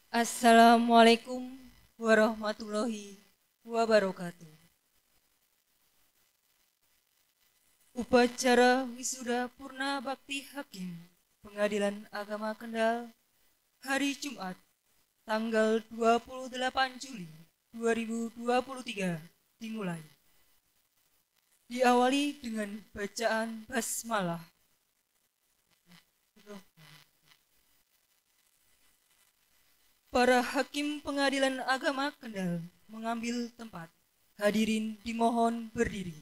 Assalamualaikum warahmatullahi wabarakatuh. Upacara wisuda Purna Bakti Hakim Pengadilan Agama Kendal hari Jumat tanggal 28 Juli 2023 dimulai. Diawali dengan bacaan basmalah. Para hakim Pengadilan Agama Kendal mengambil tempat. Hadirin dimohon berdiri.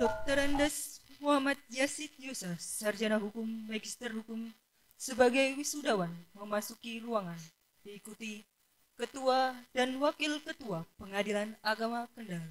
Dr. Andes Muhammad Yazid Yusa, Sarjana Hukum, Magister Hukum, sebagai wisudawan memasuki ruangan, diikuti Ketua dan Wakil Ketua Pengadilan Agama Kendal.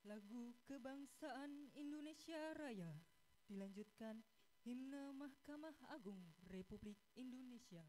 Lagu Kebangsaan Indonesia Raya dilanjutkan Himne Mahkamah Agung Republik Indonesia.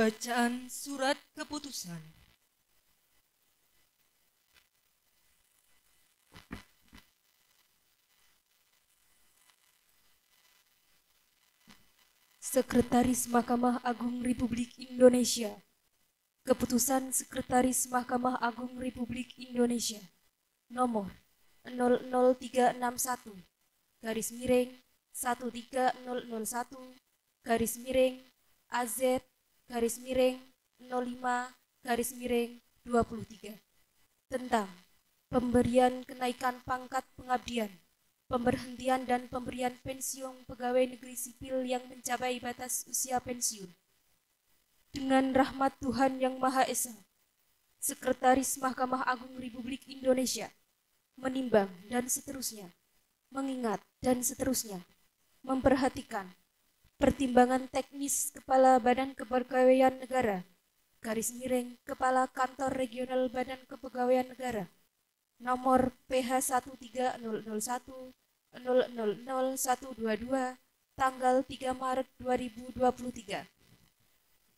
Pembacaan surat keputusan. Sekretaris Mahkamah Agung Republik Indonesia. Keputusan Sekretaris Mahkamah Agung Republik Indonesia nomor 00361 garis miring 13001 garis miring AZ garis miring 05 garis miring 23 tentang pemberian kenaikan pangkat pengabdian, pemberhentian dan pemberian pensiun pegawai negeri sipil yang mencapai batas usia pensiun. Dengan rahmat Tuhan Yang Maha Esa, Sekretaris Mahkamah Agung Republik Indonesia menimbang dan seterusnya, mengingat dan seterusnya, memperhatikan pertimbangan teknis Kepala Badan Kepegawaian Negara, garis miring Kepala Kantor Regional Badan Kepegawaian Negara, nomor PH 13001 000122 tanggal 3 Maret 2023.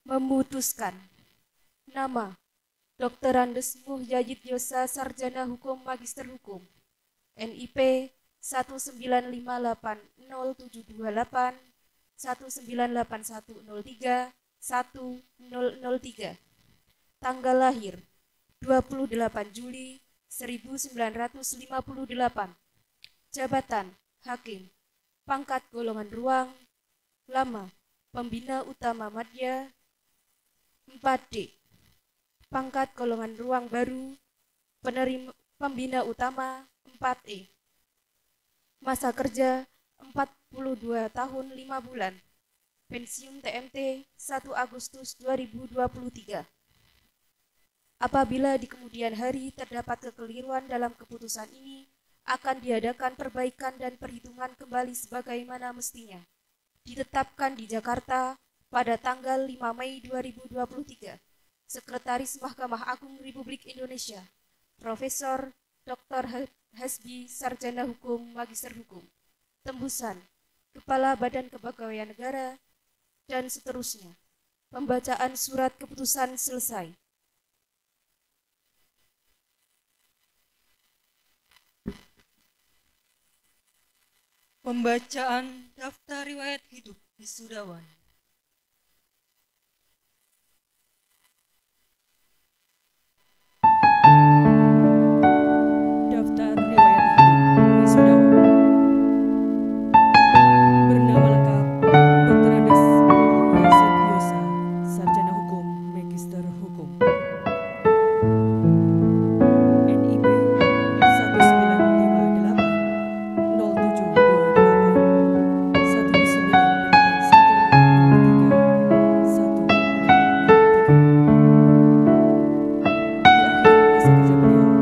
Memutuskan nama Dr. Andes Muhyajid Yosa Sarjana Hukum Magister Hukum NIP 1958078 198103103 1003 tanggal lahir 28 Juli 1958 jabatan Hakim pangkat golongan ruang lama Pembina Utama Madya 4D pangkat golongan ruang baru penerima pembina utama 4E masa kerja 42 tahun 5 bulan pensiun TMT 1 Agustus 2023. Apabila di kemudian hari terdapat kekeliruan dalam keputusan ini akan diadakan perbaikan dan perhitungan kembali sebagaimana mestinya ditetapkan di Jakarta pada tanggal 5 Mei 2023, Sekretaris Mahkamah Agung Republik Indonesia, Profesor Dr. Hasbi Sarjana Hukum Magister Hukum, tembusan Kepala Badan Kepegawaian Negara, dan seterusnya. Pembacaan surat keputusan selesai. Pembacaan daftar riwayat hidup wisudawan. Daftar riwayat hidup wisudawan. Bernama lengkap Dr. Andes Muhyajid Yosa, Sarjana Hukum, Magister Hukum. NIP 1980788 1981 03 1003. Di akhir masa kerja beliau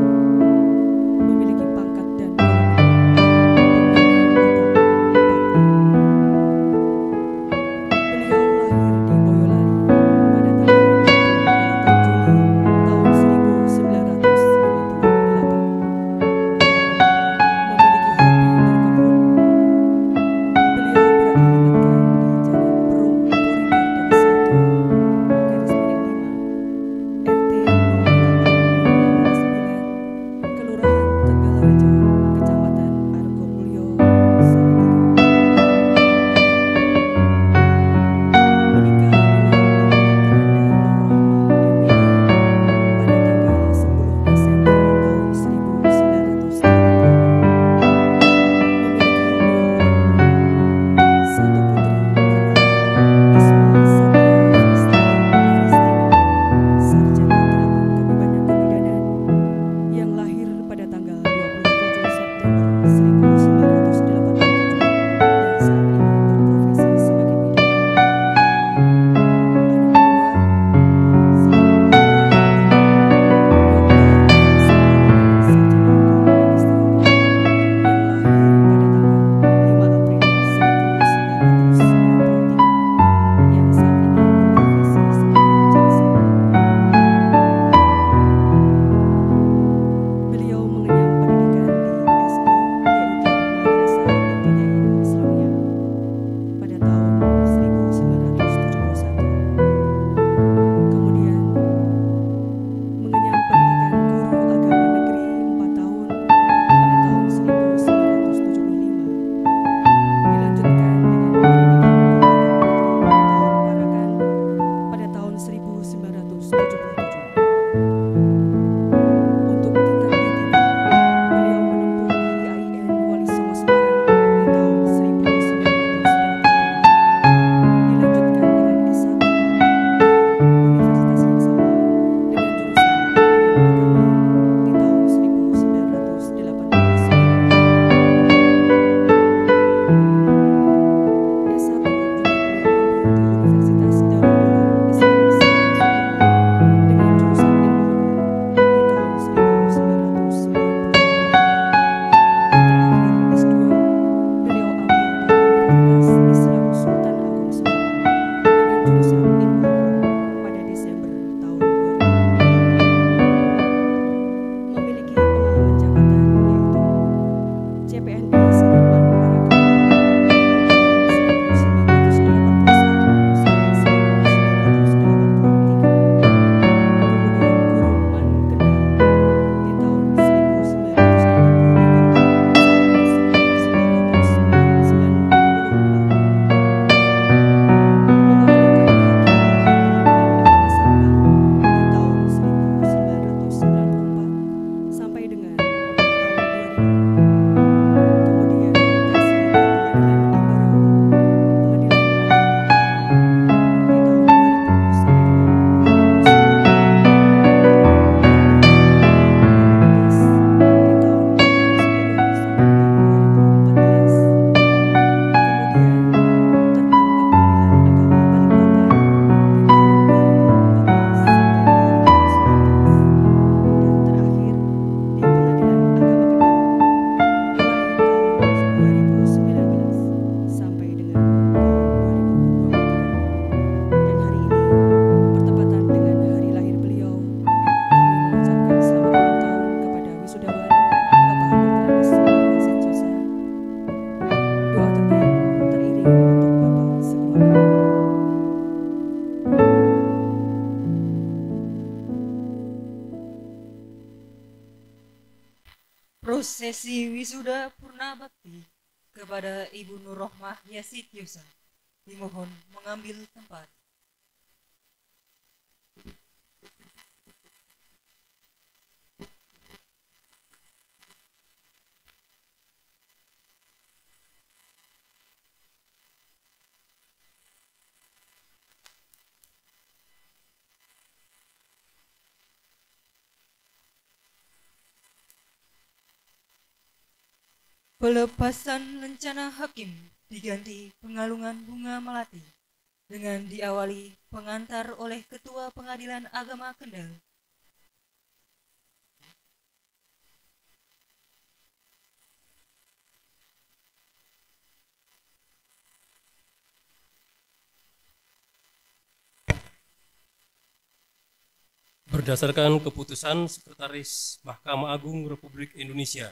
Prosesi wisuda purna bakti kepada Ibu Nur Rohmah Yasityusa dimohon mengambil tempat. Pelepasan lencana hakim diganti pengalungan bunga melati dengan diawali pengantar oleh Ketua Pengadilan Agama Kendal. Berdasarkan keputusan Sekretaris Mahkamah Agung Republik Indonesia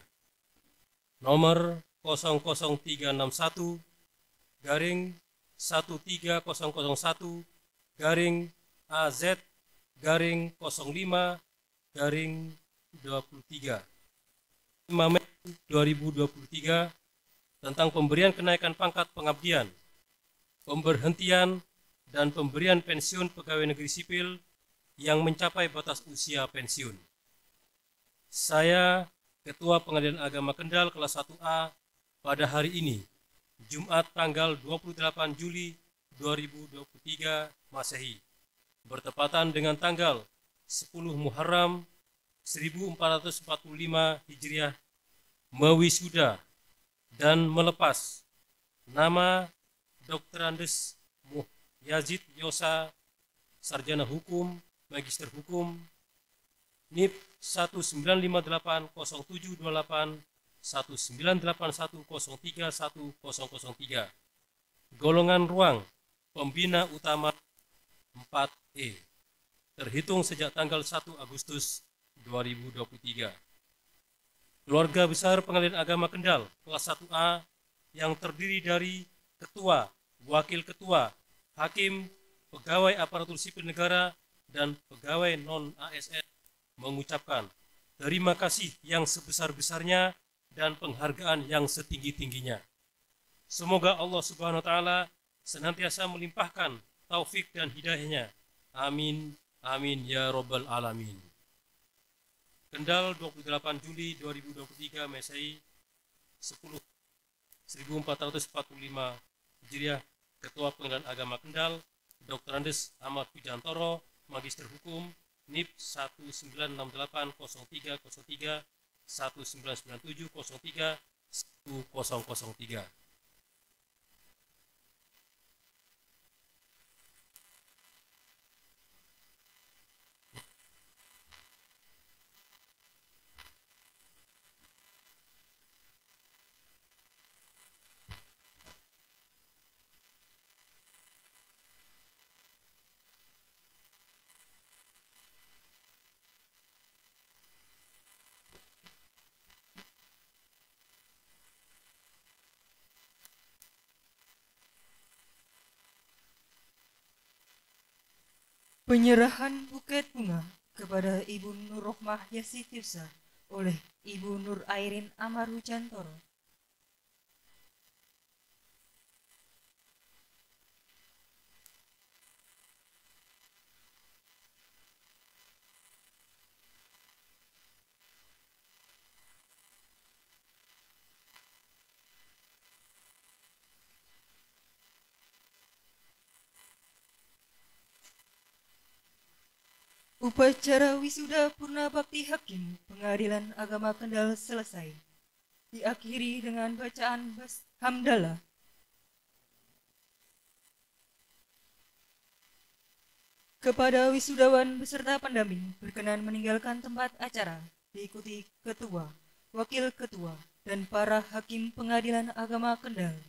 nomor 00361 garing 13001 garing AZ garing 05 garing 23 5 Mei 2023 tentang pemberian kenaikan pangkat pengabdian, pemberhentian dan pemberian pensiun pegawai negeri sipil yang mencapai batas usia pensiun. Saya, Ketua Pengadilan Agama Kendal kelas 1A pada hari ini, Jumat tanggal 28 Juli 2023 Masehi, bertepatan dengan tanggal 10 Muharram 1445 Hijriah, mewisuda dan melepas nama Dr. Andes Yazid Yosa, Sarjana Hukum, Magister Hukum, NIP 1958078 198103103, golongan ruang pembina utama 4E, terhitung sejak tanggal 1 Agustus 2023. Keluarga besar Pengadilan Agama Kendal kelas 1A yang terdiri dari ketua, wakil ketua, hakim, pegawai aparatur sipil negara, dan pegawai non-ASN mengucapkan terima kasih yang sebesar-besarnya dan penghargaan yang setinggi-tingginya. Semoga Allah Subhanahu wa Ta'ala senantiasa melimpahkan taufik dan hidayahnya. Amin, amin ya Rabbal Alamin. Kendal 28 Juli 2023 Masehi 1445 Hijriah. Ketua Pengadilan Agama Kendal Dr. Andes Ahmad Pujantoro, Magister Hukum, NIP 19680303199703003. Penyerahan buket bunga kepada Ibu Nur Rohmah Yasityusa oleh Ibu Nur Airin Amar Hujantoro. Upacara wisuda purna bakti hakim Pengadilan Agama Kendal selesai. Diakhiri dengan bacaan hamdalah. Kepada wisudawan beserta pendamping berkenan meninggalkan tempat acara, diikuti ketua, wakil ketua, dan para hakim Pengadilan Agama Kendal.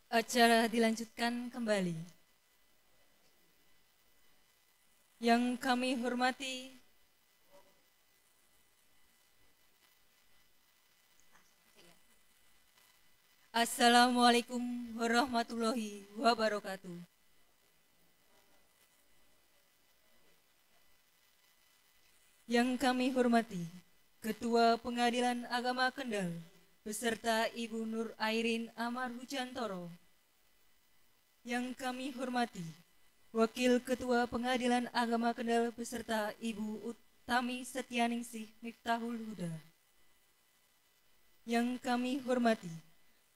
Acara dilanjutkan kembali. Yang kami hormati Assalamualaikum warahmatullahi wabarakatuh. Yang kami hormati Ketua Pengadilan Agama Kendal beserta Ibu Nur Airin Amar Hujantoro. Yang kami hormati Wakil Ketua Pengadilan Agama Kendal beserta Ibu Utami Setianingsih Miftahul Huda. Yang kami hormati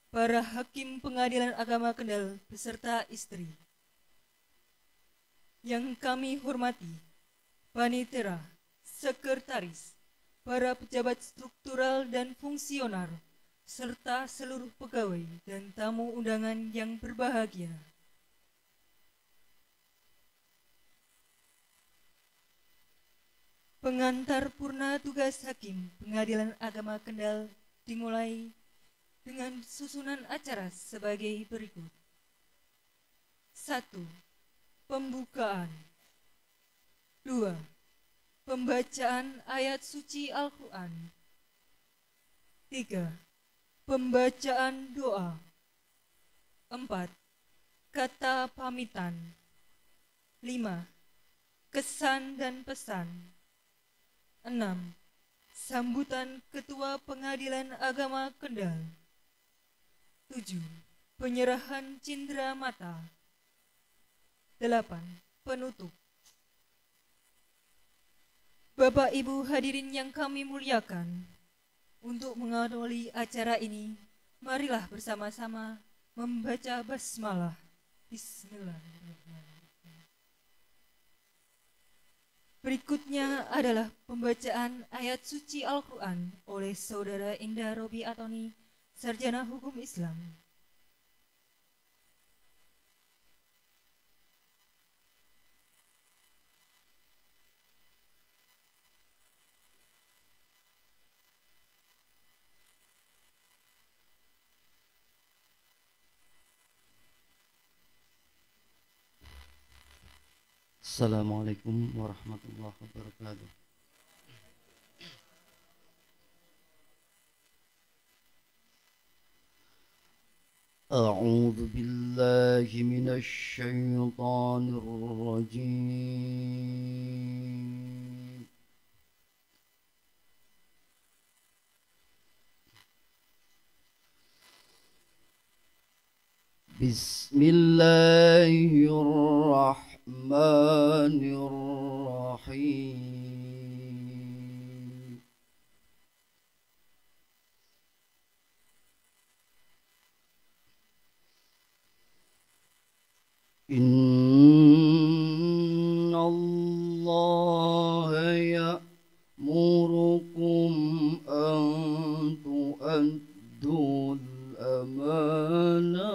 para Hakim Pengadilan Agama Kendal beserta istri. Yang kami hormati panitera, sekretaris, para pejabat struktural dan fungsioner, serta seluruh pegawai dan tamu undangan yang berbahagia. Pengantar purna tugas Hakim Pengadilan Agama Kendal dimulai dengan susunan acara sebagai berikut. 1. Pembukaan. 2. Pembacaan ayat suci Al-Quran. 3. Pembacaan doa. 4. Kata pamitan. 5. Kesan dan pesan. 6. Sambutan Ketua Pengadilan Agama Kendal. 7. Penyerahan cindera mata. 8. Penutup. Bapak Ibu hadirin yang kami muliakan, untuk mengawali acara ini, marilah bersama-sama membaca basmalah. Bismillahirrahmanirrahim. Berikutnya adalah pembacaan ayat suci Al-Quran oleh Saudara Indah Robi Atoni, Sarjana Hukum Islam. Assalamualaikum warahmatullahi wabarakatuh. A'udzu billahi minasy syaithanir rajim. Bismillahirrahmanirrahim. Innallaha ya'murukum an tu'addul amanat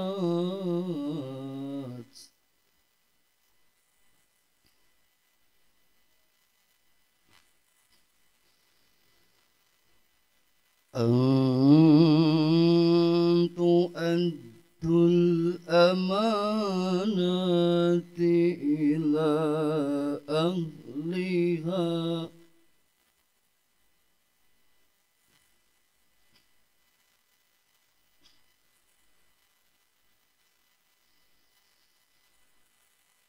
amanati ila ahliha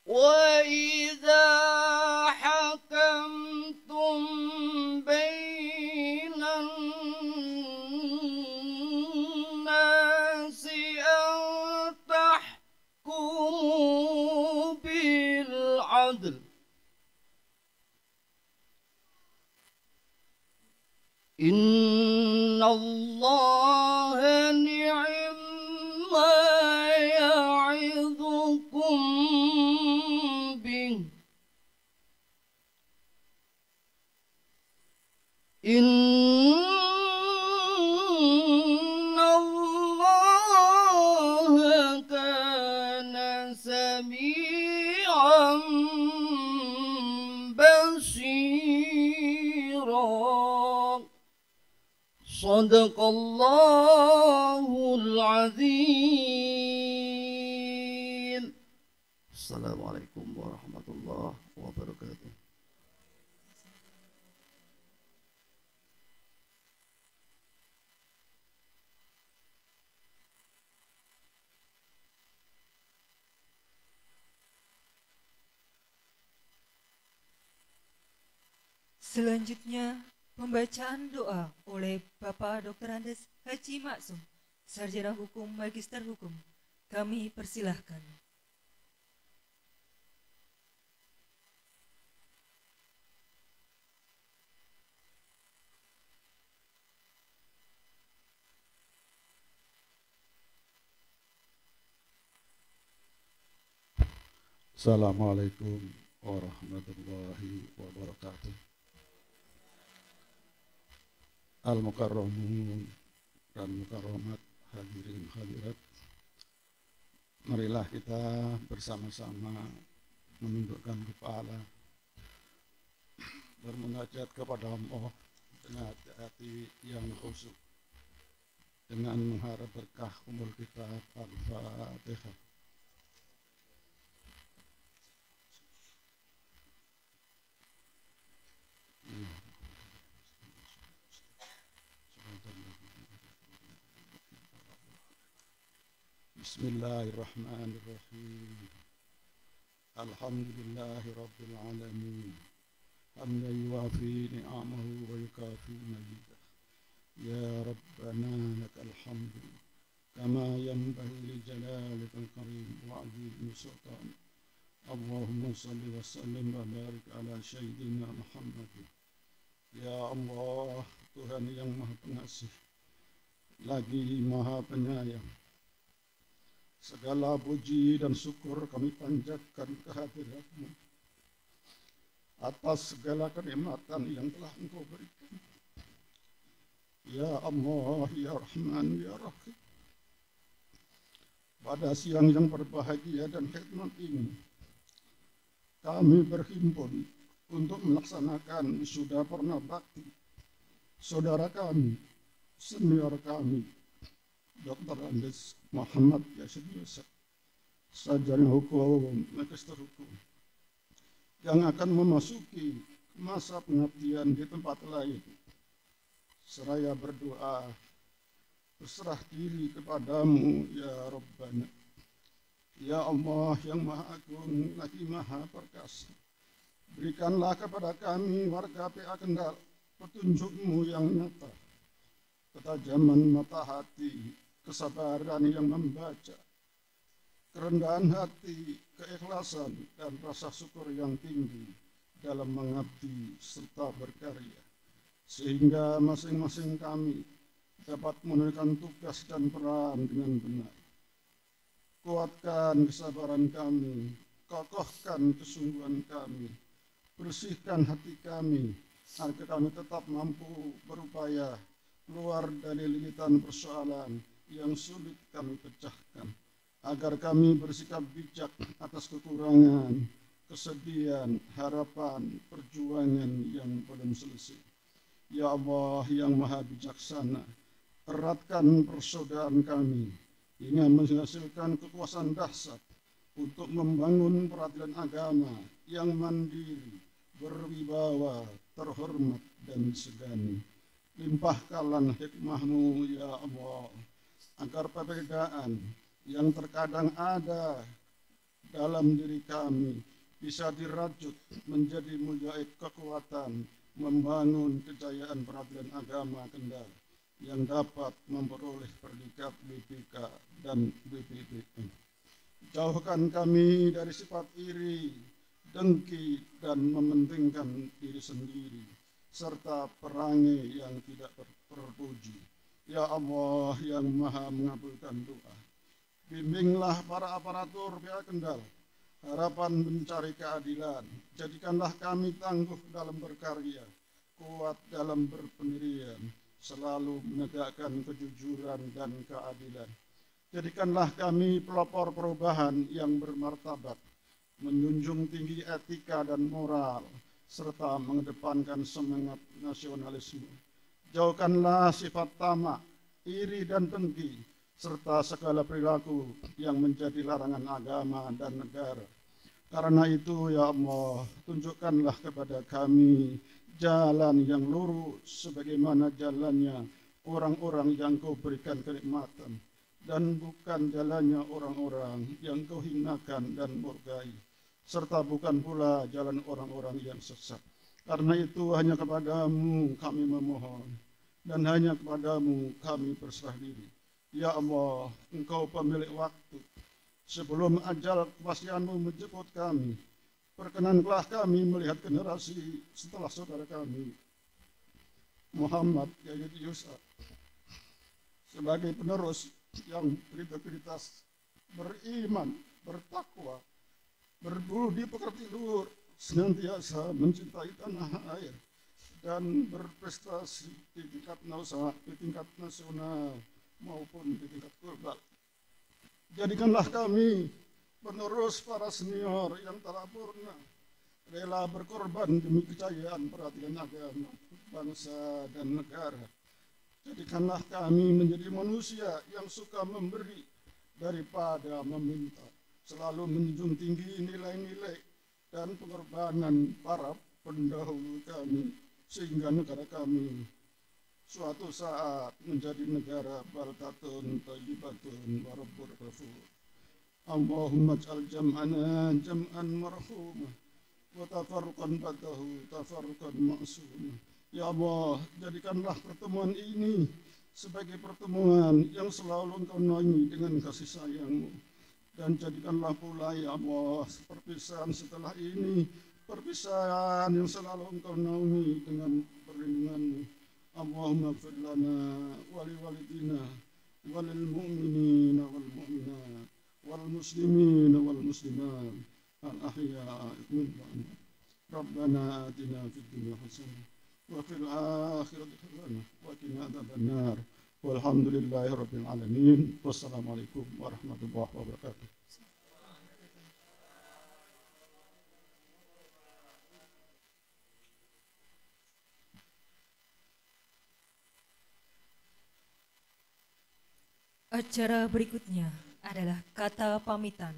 wa idza hakamtum bainan nasi an tahkumu bil adl innallaha ni'ma ya'idhukum bih innallaha kana sami'an basira. Sadaqallahul azim. Assalamualaikum warahmatullahi wabarakatuh. Selanjutnya, pembacaan doa oleh Bapak Dr. Andes Haji Maksum, Sarjana Hukum Magister Hukum. Kami persilahkan. Assalamualaikum warahmatullahi wabarakatuh. Al-Mukarramun dan Mukarramat, hadirin hadirat, marilah kita bersama-sama menundukkan kepala, bermunajat kepada Allah dengan hati yang khusyuk, dengan mengharap berkah umur kita. Al-Fatihah. Bismillahirrahmanirrahim. Alhamdulillahi rabbil alamin. Hamdan yuwafi ni'amahu wa yukafi mazidah. Ya Rabbana lakal hamdu kama yanbaghi li jalalika karim wa 'azimi sultan. Allahumma salli wa sallim wa barik ala sayyidina Muhammad. Ya Allah, Tuhan yang Maha Pengasih lagi Maha Penyayang, segala puji dan syukur kami panjatkan kehadirat-Mu atas segala kenikmatan yang telah Engkau berikan. Ya Allah, Ya Rahman, Ya Rahim. Pada siang yang berbahagia dan hikmat ini, kami berhimpun untuk melaksanakan wisuda purna bakti saudara kami, senior kami, Dr. Andes Muhammad Yasir Yusuf, Sarjana Hukum Magister Hukum, yang akan memasuki masa pengabdian di tempat lain. Seraya berdoa, berserah diri kepadamu, Ya Rabbana. Ya Allah yang Maha Agung lagi Maha Perkasa, berikanlah kepada kami warga PA Kendal petunjuk-Mu yang nyata, ketajaman mata hati, kesabaran yang membaca, kerendahan hati, keikhlasan, dan rasa syukur yang tinggi dalam mengabdi serta berkarya, sehingga masing-masing kami dapat menunaikan tugas dan peran dengan benar. Kuatkan kesabaran kami, kokohkan kesungguhan kami, bersihkan hati kami, agar kami tetap mampu berupaya keluar dari lilitan persoalan yang sulit kami pecahkan, agar kami bersikap bijak atas kekurangan, kesedihan, harapan, perjuangan yang belum selesai. Ya Allah yang Maha Bijaksana, eratkan persaudaraan kami hingga menghasilkan kekuasaan dahsyat untuk membangun peradilan agama yang mandiri, berwibawa, terhormat, dan segani. Limpahkanlah hikmah-Mu, Ya Allah, agar perbedaan yang terkadang ada dalam diri kami bisa dirajut menjadi mulia kekuatan membangun kejayaan peradilan agama Kendal yang dapat memperoleh predikat BPK dan BPPM. Jauhkan kami dari sifat iri, dengki, dan mementingkan diri sendiri, serta perangai yang tidak terpuji. Ya Allah yang Maha mengabulkan doa, bimbinglah para aparatur PA Kendal, harapan mencari keadilan. Jadikanlah kami tangguh dalam berkarya, kuat dalam berpendirian, selalu menegakkan kejujuran dan keadilan. Jadikanlah kami pelopor perubahan yang bermartabat, menjunjung tinggi etika dan moral, serta mengedepankan semangat nasionalisme. Jauhkanlah sifat tamak, iri, dan dengki, serta segala perilaku yang menjadi larangan agama dan negara. Karena itu ya Allah, tunjukkanlah kepada kami jalan yang lurus sebagaimana jalannya orang-orang yang Kau berikan kenikmatan, dan bukan jalannya orang-orang yang Kau hinakan dan murkai, serta bukan pula jalan orang-orang yang sesat. Karena itu hanya kepadamu kami memohon, dan hanya kepadamu kami berserah diri. Ya Allah, Engkau pemilik waktu. Sebelum ajal kepastianmu menjemput kami, perkenanlah kami melihat generasi setelah saudara kami, Muhammad Yahya Yusuf, sebagai penerus yang berintegritas, beriman, bertakwa, berbudi pekerti luhur, senantiasa mencintai tanah air, dan berprestasi di tingkat nasional maupun di tingkat global. Jadikanlah kami penerus para senior yang telah purna, rela berkorban demi kejayaan peradilan agama, bangsa, dan negara. Jadikanlah kami menjadi manusia yang suka memberi daripada meminta, selalu menjunjung tinggi nilai-nilai dan pengorbanan para pendahulu kami, sehingga negara kami suatu saat menjadi negara baldatun thayyibatun wa rabbur ghafur. Allahumma ij'al jam'ana jam'an marhumah wa tafarruqan ba'dahu tafarruqan ma'sumah. Ya Allah, jadikanlah pertemuan ini sebagai pertemuan yang selalu Engkau naungi dengan kasih sayang-Mu, dan jadikanlah pula ya Allah perpisahan setelah ini perpisahan yang selalu Engkau naungi dengan perlindungan-Mu. Allahumma ighfir lana wa liwalidina wa lil mu'minina wal mu'minat wal muslimina wal muslimat al ahya'i minhum. Rabbana atina fid dunya hasanah wa fil akhirati hasanah wa qina adzabannar. Walhamdulillahi rabbil alamin. Wassalamualaikum warahmatullahi wabarakatuh. Acara berikutnya adalah kata pamitan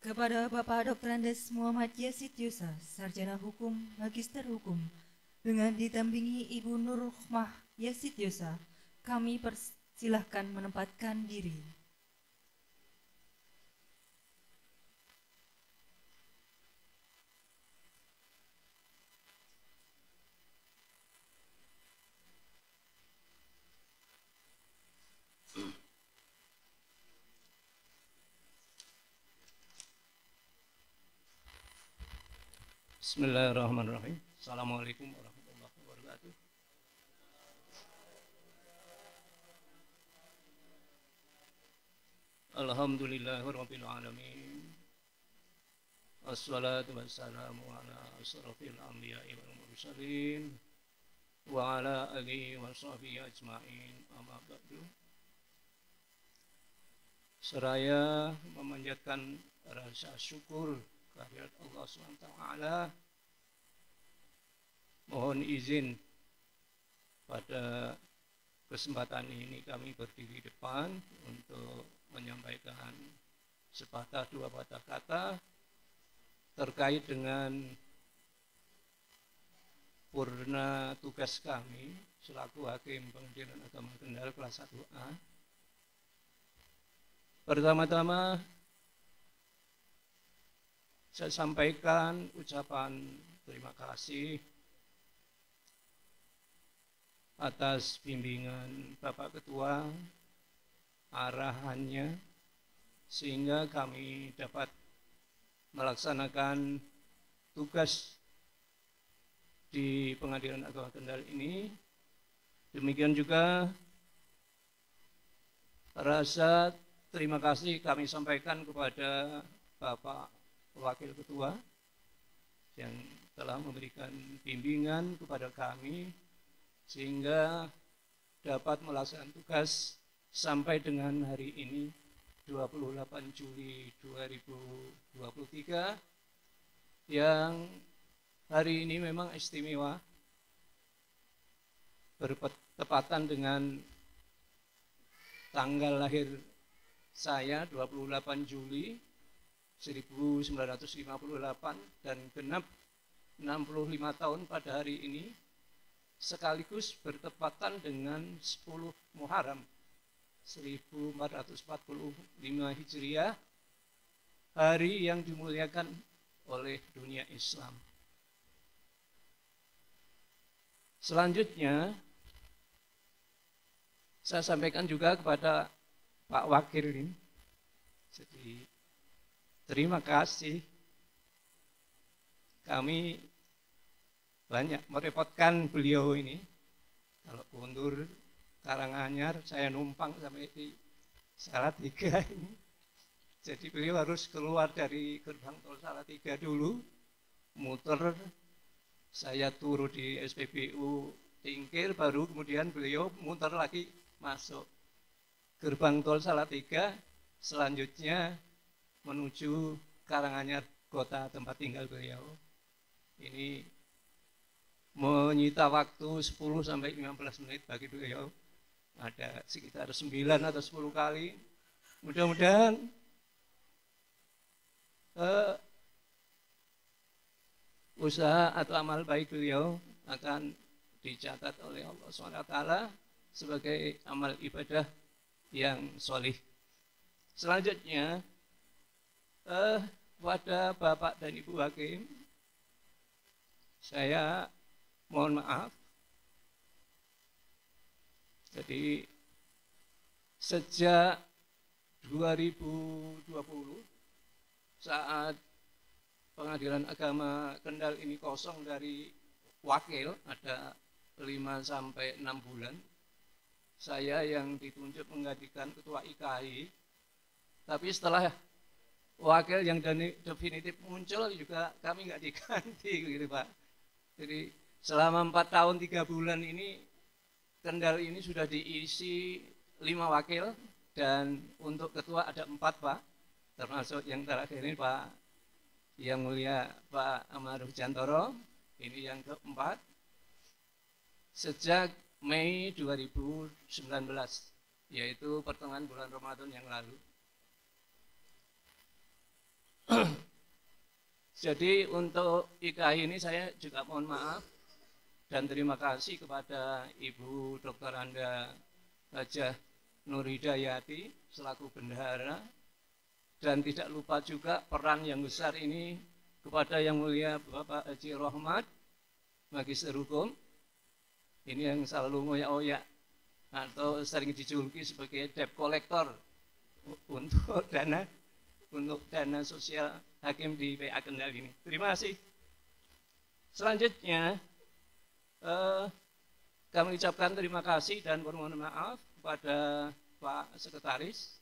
kepada Bapak Dr. Andes Muhammad Yazid Yusa, Sarjana Hukum, Magister Hukum, dengan didampingi Ibu Nur Rohmah Yazid Yusa. Kami persilahkan menempatkan diri. Bismillahirrahmanirrahim. Assalamualaikum warahmatullahi wabarakatuh. Alhamdulillahirabbil alamin. Wassalatu wassalamu ala asrofil anbiya'i wal mursalin wa ala alihi wa sahbihi ajma'in. Amma ba'du. Seraya memanjatkan rasa syukur kehadirat Allah SWT, mohon izin pada kesempatan ini kami berdiri depan untuk menyampaikan sepatah dua patah kata terkait dengan purna tugas kami selaku Hakim Pengadilan Agama Kendal kelas 1A. Pertama-tama saya sampaikan ucapan terima kasih atas bimbingan Bapak Ketua, arahannya, sehingga kami dapat melaksanakan tugas di Pengadilan Agama Kendal ini. Demikian juga rasa terima kasih kami sampaikan kepada Bapak Wakil Ketua yang telah memberikan bimbingan kepada kami sehingga dapat melaksanakan tugas sampai dengan hari ini 28 Juli 2023 yang hari ini memang istimewa, bertepatan dengan tanggal lahir saya 28 Juli, 1958 dan genap 65 tahun pada hari ini, sekaligus bertepatan dengan 10 Muharram 1445 Hijriah, hari yang dimuliakan oleh dunia Islam. Selanjutnya, saya sampaikan juga kepada Pak Wakil ini. Jadi, terima kasih. Kami banyak merepotkan beliau ini. Kalau mundur Karanganyar, saya numpang sampai di Salatiga ini. Jadi beliau harus keluar dari gerbang tol Salatiga dulu, muter, saya turun di SPBU Tingkir, baru kemudian beliau muter lagi masuk gerbang tol Salatiga, selanjutnya menuju Karanganyar, kota tempat tinggal beliau. Ini menyita waktu 10-15 menit bagi beliau. Ada sekitar 9 atau 10 kali. Mudah-mudahan usaha atau amal baik beliau akan dicatat oleh Allah SWT sebagai amal ibadah yang solih. Selanjutnya, pada Bapak dan Ibu Hakim, saya mohon maaf. Jadi sejak 2020 saat Pengadilan Agama Kendal ini kosong dari wakil, ada 5-6 bulan, saya yang ditunjuk menggantikan ketua IKI. Tapi setelah wakil yang definitif muncul juga kami nggak diganti gitu Pak. Jadi selama 4 tahun 3 bulan ini Kendal ini sudah diisi 5 wakil, dan untuk ketua ada 4 Pak, termasuk yang terakhir ini Pak Yang Mulia Pak Ahmad Rujantoro, ini yang keempat, sejak Mei 2019, yaitu pertengahan bulan Ramadan yang lalu. Jadi untuk IKI ini saya juga mohon maaf dan terima kasih kepada Ibu Dr. Anda Hajah Nur Hidayati selaku bendahara, dan tidak lupa juga peran yang besar ini kepada Yang Mulia Bapak Haji Rohmat, Magister Hukum, ini yang selalu ngoyak-oyak atau sering dijuluki sebagai debt collector untuk dana sosial hakim di PA Kendal ini. Terima kasih. Selanjutnya, kami ucapkan terima kasih dan permohonan maaf kepada Pak Sekretaris,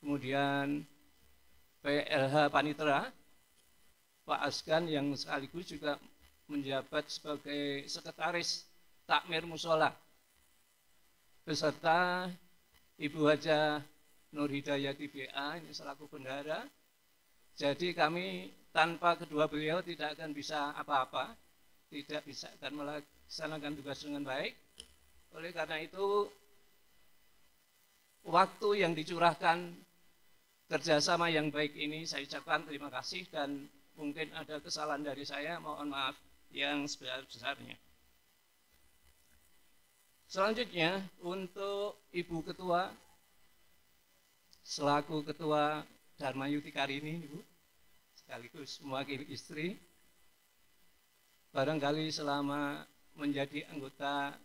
kemudian PLH Panitera, Pak Askan yang sekaligus juga menjabat sebagai Sekretaris Takmir Musola, beserta Ibu Hajah Nur Hidayati BA ini selaku bendahara. Jadi kami tanpa kedua beliau tidak akan bisa apa-apa, tidak bisa akan melaksanakan tugas dengan baik. Oleh karena itu, waktu yang dicurahkan kerjasama yang baik ini saya ucapkan terima kasih, dan mungkin ada kesalahan dari saya, mohon maaf yang sebesar-besarnya. Selanjutnya, untuk Ibu Ketua selaku Ketua Dharma Yutikari ini, Ibu, sekaligus mewakili istri, barangkali selama menjadi anggota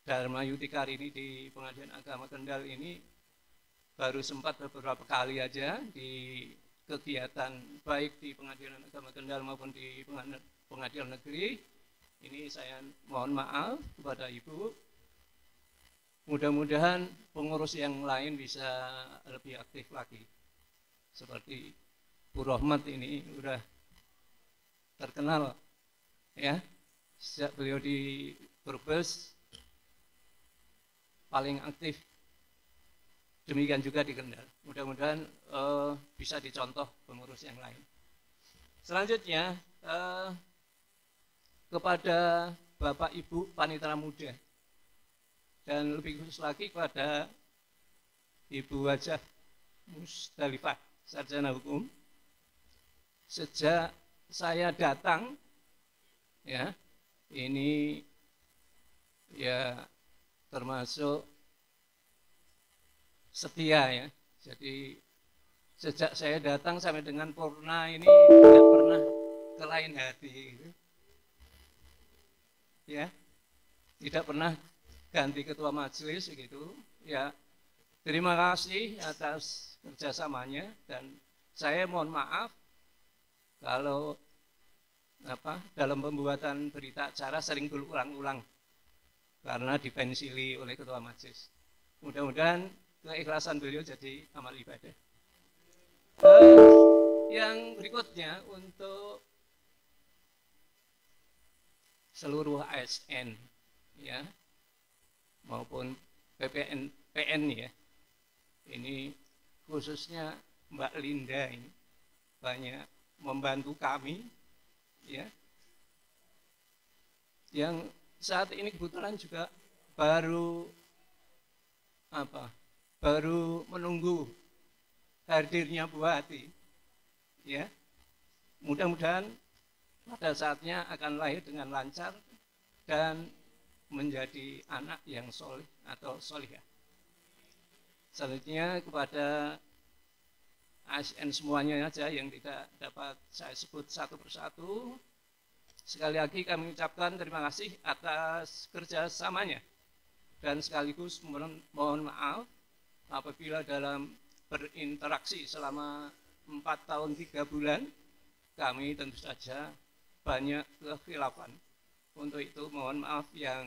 Dharma Yutikari ini di Pengadilan Agama Kendal ini baru sempat beberapa kali aja di kegiatan baik di Pengadilan Agama Kendal maupun di Pengadilan Negeri. Ini saya mohon maaf kepada Ibu. Mudah-mudahan pengurus yang lain bisa lebih aktif lagi. Seperti Bu Rohmat ini udah terkenal ya, sejak beliau di Brebes paling aktif. Demikian juga di Kendal. Mudah-mudahan bisa dicontoh pengurus yang lain. Selanjutnya kepada Bapak Ibu Panitera Muda, dan lebih khusus lagi kepada Ibu Hajah Musdalifah, Sarjana Hukum, sejak saya datang, ya, ini ya termasuk setia ya. Jadi sejak saya datang sampai dengan purna ini tidak pernah ke lain hati, gitu. Ya, tidak pernah ganti ketua majelis gitu. Ya, terima kasih atas kerjasamanya dan saya mohon maaf kalau dalam pembuatan berita acara sering berulang-ulang karena dipensili oleh ketua majelis. Mudah-mudahan keikhlasan beliau jadi amal ibadah. Yang berikutnya untuk seluruh ASN ya maupun PN ya, ini khususnya Mbak Linda ini banyak membantu kami ya, yang saat ini kebetulan juga baru menunggu hadirnya Bu Hati ya. Mudah-mudahan pada saatnya akan lahir dengan lancar dan menjadi anak yang soleh atau solihah. Selanjutnya kepada ASN semuanya aja yang tidak dapat saya sebut satu persatu. Sekali lagi kami ucapkan terima kasih atas kerjasamanya dan sekaligus mohon maaf apabila dalam berinteraksi selama 4 tahun 3 bulan kami tentu saja banyak kekhilafan. Untuk itu mohon maaf yang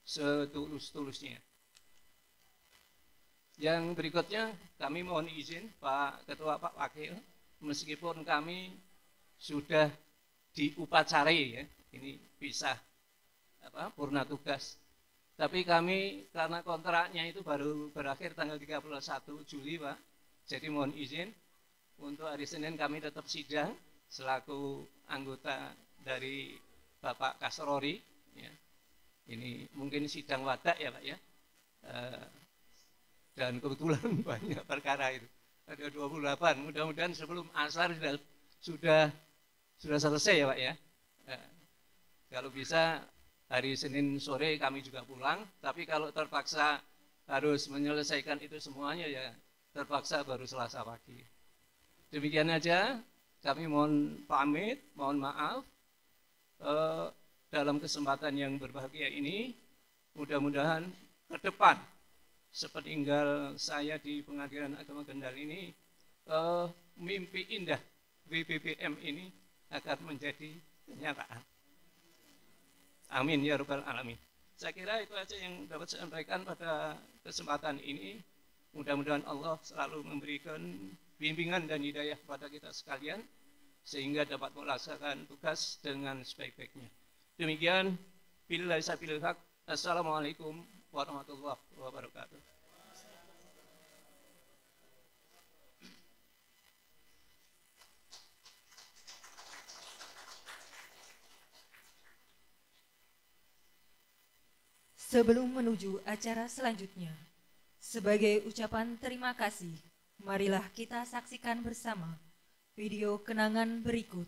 setulus-tulusnya. Yang berikutnya kami mohon izin Pak Ketua, Pak Wakil, meskipun kami sudah diupacari ya, ini bisa purna tugas. Tapi kami karena kontraknya itu baru berakhir tanggal 31 Juli Pak, jadi mohon izin untuk hari Senin kami tetap sidang selaku anggota dari Bapak Kasrori ya. Ini mungkin sidang wadak ya Pak ya, dan kebetulan banyak perkara itu ada 28, mudah-mudahan sebelum asar sudah selesai ya Pak ya. Kalau bisa hari Senin sore kami juga pulang, tapi kalau terpaksa harus menyelesaikan itu semuanya ya terpaksa baru Selasa pagi. Demikian aja, kami mohon pamit, mohon maaf dalam kesempatan yang berbahagia ini. Mudah-mudahan ke depan sepeninggal saya di Pengadilan Agama Kendal ini mimpi indah WBBM ini akan menjadi kenyataan. Amin ya rabbal alamin. Saya kira itu aja yang dapat saya sampaikan pada kesempatan ini. Mudah-mudahan Allah selalu memberikan bimbingan dan hidayah kepada kita sekalian sehingga dapat melaksanakan tugas dengan sebaik-baiknya. Demikian, billahi sabilil haq. Assalamualaikum warahmatullahi wabarakatuh. Sebelum menuju acara selanjutnya, sebagai ucapan terima kasih, marilah kita saksikan bersama video kenangan berikut.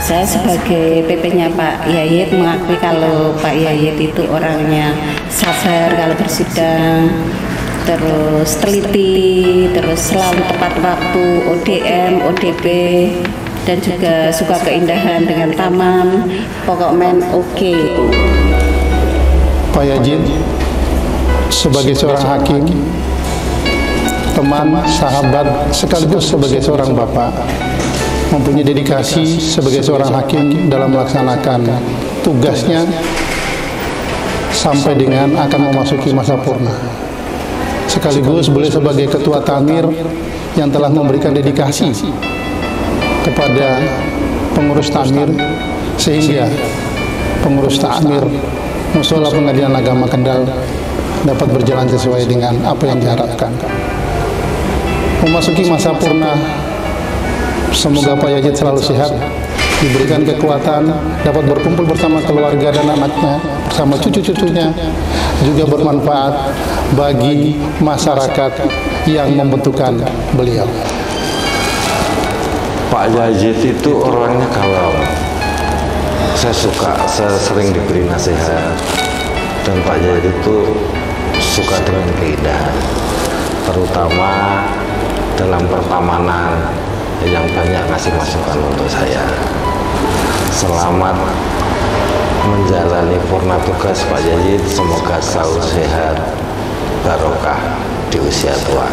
Saya sebagai PP-nya Pak Yayit mengakui kalau Pak Yayit itu orangnya sabar kalau bersidang, terus teliti, terus selalu tepat waktu, ODM, ODP, dan juga suka keindahan dengan taman, pokok men oke. Pak Yajid sebagai seorang hakim, teman, sahabat, sekaligus sebagai seorang bapak, mempunyai dedikasi sebagai seorang hakim dalam melaksanakan tugasnya sampai dengan akan memasuki masa purna. Sekaligus beliau sebagai ketua Tamir yang telah memberikan dedikasi kepada pengurus Tamir sehingga pengurus Tamir Mushola Pengadilan Agama Kendal dapat berjalan sesuai dengan apa yang diharapkan. Memasuki masa purna, semoga Pak Yajid selalu sehat, diberikan kekuatan, dapat berkumpul bersama keluarga dan anaknya, bersama cucu-cucunya, juga bermanfaat bagi masyarakat yang membutuhkan beliau. Pak Yajid itu orangnya kalem. Saya sering diberi nasihat, dan Pak Yajid itu suka dengan keindahan, terutama dalam pertamanan yang banyak ngasih masukan untuk saya. Selamat menjalani purna tugas Pak Yajid, semoga selalu sehat, barokah di usia tua.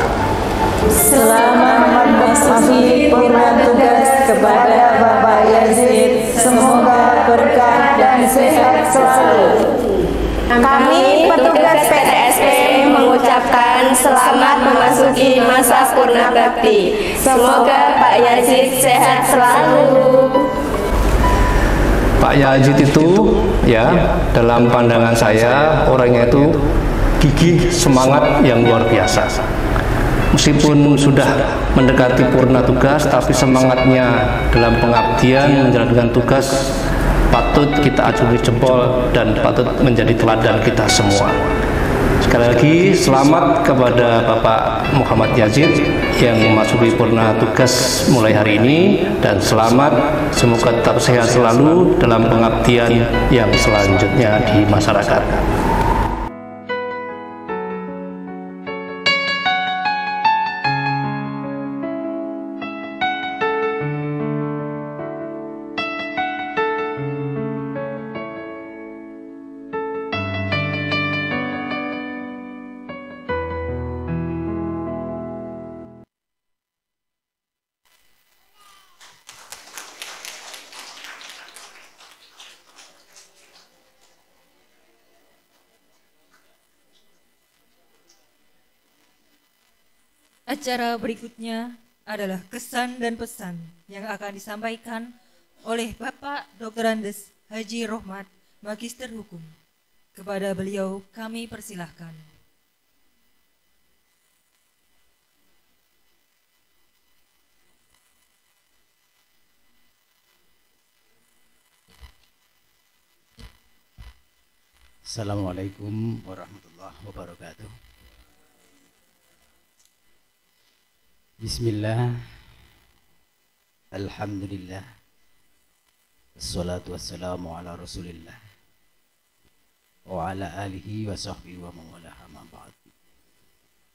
Selamat memasuki purna tugas kepada Bapak Yajid, semoga berkah dan sehat selalu. Kami petugas PTSP mengucapkan selamat memasuki masa purna bakti. Semoga Pak Yajid sehat selalu. Pak Yajid itu ya, dalam pandangan saya orangnya itu gigih, semangat yang luar biasa. Meskipun sudah mendekati purna tugas, tapi semangatnya dalam pengabdian menjalankan tugas patut kita acungi jempol dan patut menjadi teladan kita semua. Sekali lagi selamat kepada Bapak Muhammad Yajid yang memasuki purna tugas mulai hari ini, dan selamat, semoga tetap sehat selalu dalam pengabdian yang selanjutnya di masyarakat. Acara berikutnya adalah kesan dan pesan yang akan disampaikan oleh Bapak Dr. Andes Haji Rohmat, Magister Hukum. Kepada beliau kami persilahkan. Assalamualaikum warahmatullahi wabarakatuh. Bismillah, alhamdulillah, wassalatu wassalamu ala rasulillah wa ala alihi wa sahbihi wa mawalah, amma ba'd.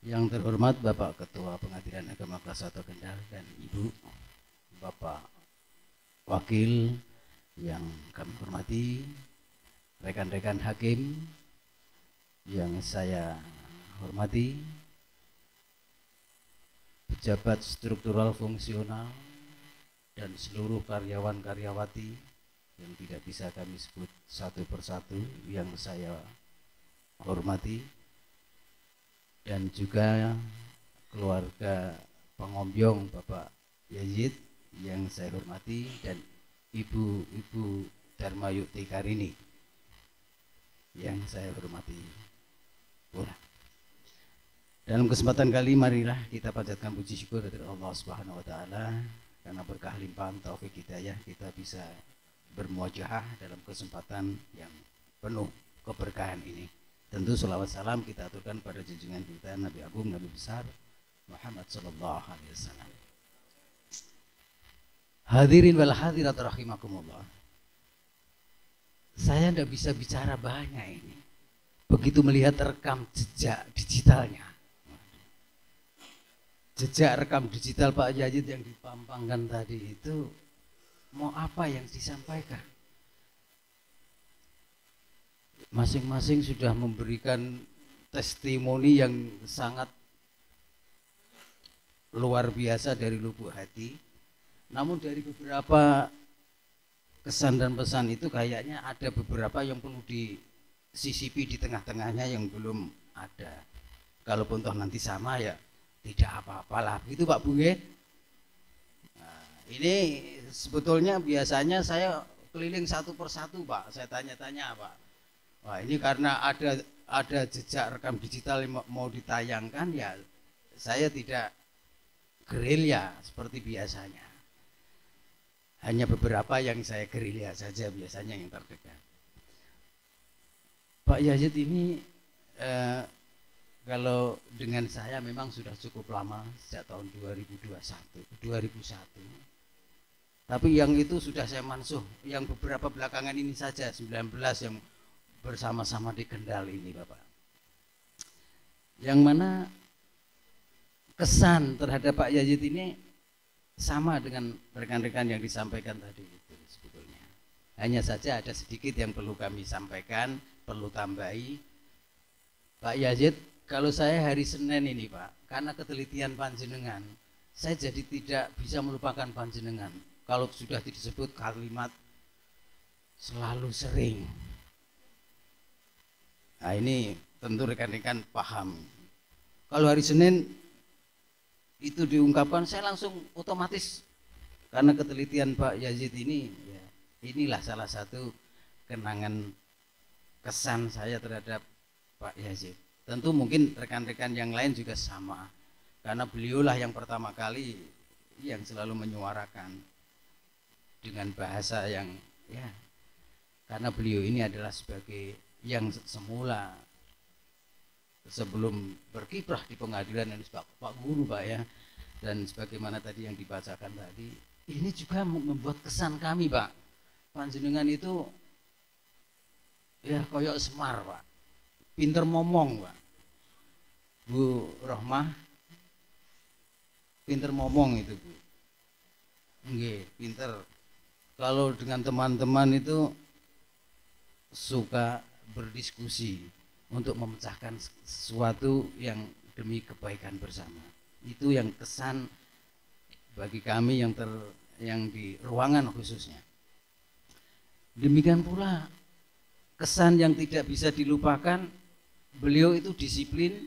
Yang terhormat Bapak Ketua Pengadilan Agama Kelas 1 Kendal dan Ibu Bapak Wakil yang kami hormati, rekan-rekan hakim yang saya hormati, pejabat struktural fungsional, dan seluruh karyawan-karyawati yang tidak bisa kami sebut satu persatu yang saya hormati, dan juga keluarga pengombyong Bapak Yajid yang saya hormati, dan Ibu Dharma Yukti Karini yang saya hormati pula. Dalam kesempatan kali marilah kita panjatkan puji syukur kepada Allah Subhanahu wa taala karena berkah limpahan taufik hidayah kita bisa bermuajahah dalam kesempatan yang penuh keberkahan ini. Tentu selawat salam kita aturkan pada junjungan kita Nabi Agung, Nabi besar Muhammad sallallahu alaihi wasallam. Hadirin wal hadirat rahimakumullah. Saya tidak bisa bicara banyak ini. Begitu melihat rekam jejak digitalnya. Jejak rekam digital Pak Yazid yang dipampangkan tadi itu, mau apa yang disampaikan? Masing-masing sudah memberikan testimoni yang sangat luar biasa dari lubuk hati. Namun dari beberapa kesan dan pesan itu kayaknya ada beberapa yang perlu disisipi di tengah-tengahnya yang belum ada. Kalaupun toh nanti sama ya tidak apa-apalah, begitu Pak Bunge. Nah, ini sebetulnya biasanya saya keliling satu persatu Pak, saya tanya-tanya Pak. Wah, ini karena ada jejak rekam digital yang mau ditayangkan, ya saya tidak gerilya seperti biasanya. Hanya beberapa yang saya gerilya saja biasanya yang terdekat. Pak Yazid ini kalau dengan saya memang sudah cukup lama, sejak tahun 2001. Tapi yang itu sudah saya mansuh, yang beberapa belakangan ini saja, 19 yang bersama-sama di Kendal ini Bapak. Yang mana kesan terhadap Pak Yazid ini sama dengan rekan-rekan yang disampaikan tadi itu sebetulnya. Hanya saja ada sedikit yang perlu kami sampaikan, perlu tambahi. Pak Yazid, kalau saya hari Senin ini Pak, karena ketelitian panjenengan, saya jadi tidak bisa melupakan panjenengan. Kalau sudah disebut kalimat selalu sering. Nah ini tentu rekan-rekan paham. Kalau hari Senin itu diungkapkan, saya langsung otomatis, karena ketelitian Pak Yazid ini, ya, inilah salah satu kenangan kesan saya terhadap Pak Yazid. Tentu mungkin rekan-rekan yang lain juga sama, karena beliaulah yang pertama kali yang selalu menyuarakan dengan bahasa yang ya, karena beliau ini adalah sebagai yang semula sebelum berkiprah di pengadilan ini Pak Guru Pak ya, dan sebagaimana tadi yang dibacakan tadi, ini juga membuat kesan kami Pak. Panjenengan itu ya koyok Semar Pak, pinter ngomong Pak. Bu Rohmah pinter ngomong itu Bu. Nggih, pinter. Kalau dengan teman-teman itu suka berdiskusi untuk memecahkan sesuatu yang demi kebaikan bersama. Itu yang kesan bagi kami yang di ruangan khususnya. Demikian pula kesan yang tidak bisa dilupakan, beliau itu disiplin,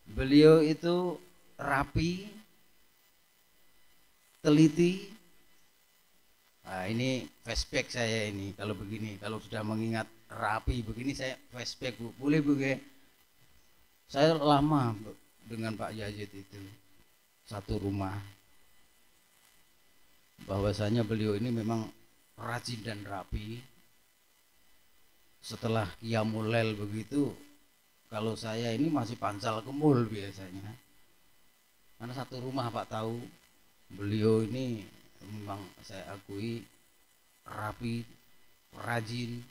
beliau itu rapi, teliti. Nah, ini flashback saya ini kalau begini, kalau sudah mengingat rapi begini saya flashback Bu. Boleh Bu ya? Saya lama dengan Pak Yazid itu satu rumah. Bahwasanya beliau ini memang rajin dan rapi. Setelah Qiyamul Lail begitu, kalau saya ini masih pancal kemul biasanya. Karena satu rumah Pak tahu, beliau ini memang saya akui rapi, rajin,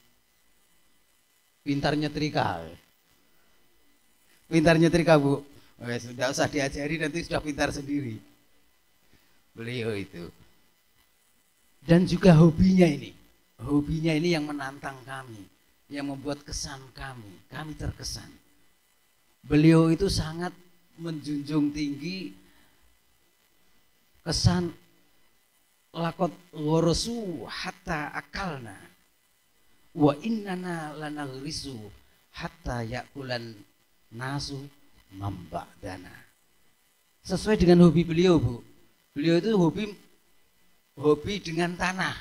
pintar nyetrika. Pintar nyetrika Bu. Sudah usah diajari, nanti sudah pintar sendiri. Beliau itu. Dan juga hobinya ini yang menantang kami, yang membuat kesan kami terkesan. Beliau itu sangat menjunjung tinggi kesan lakot warasu hatta akalna wa innana lanagrisu hatta yakulan nasu mamba'dana. Sesuai dengan hobi beliau Bu. Beliau itu hobi dengan tanah,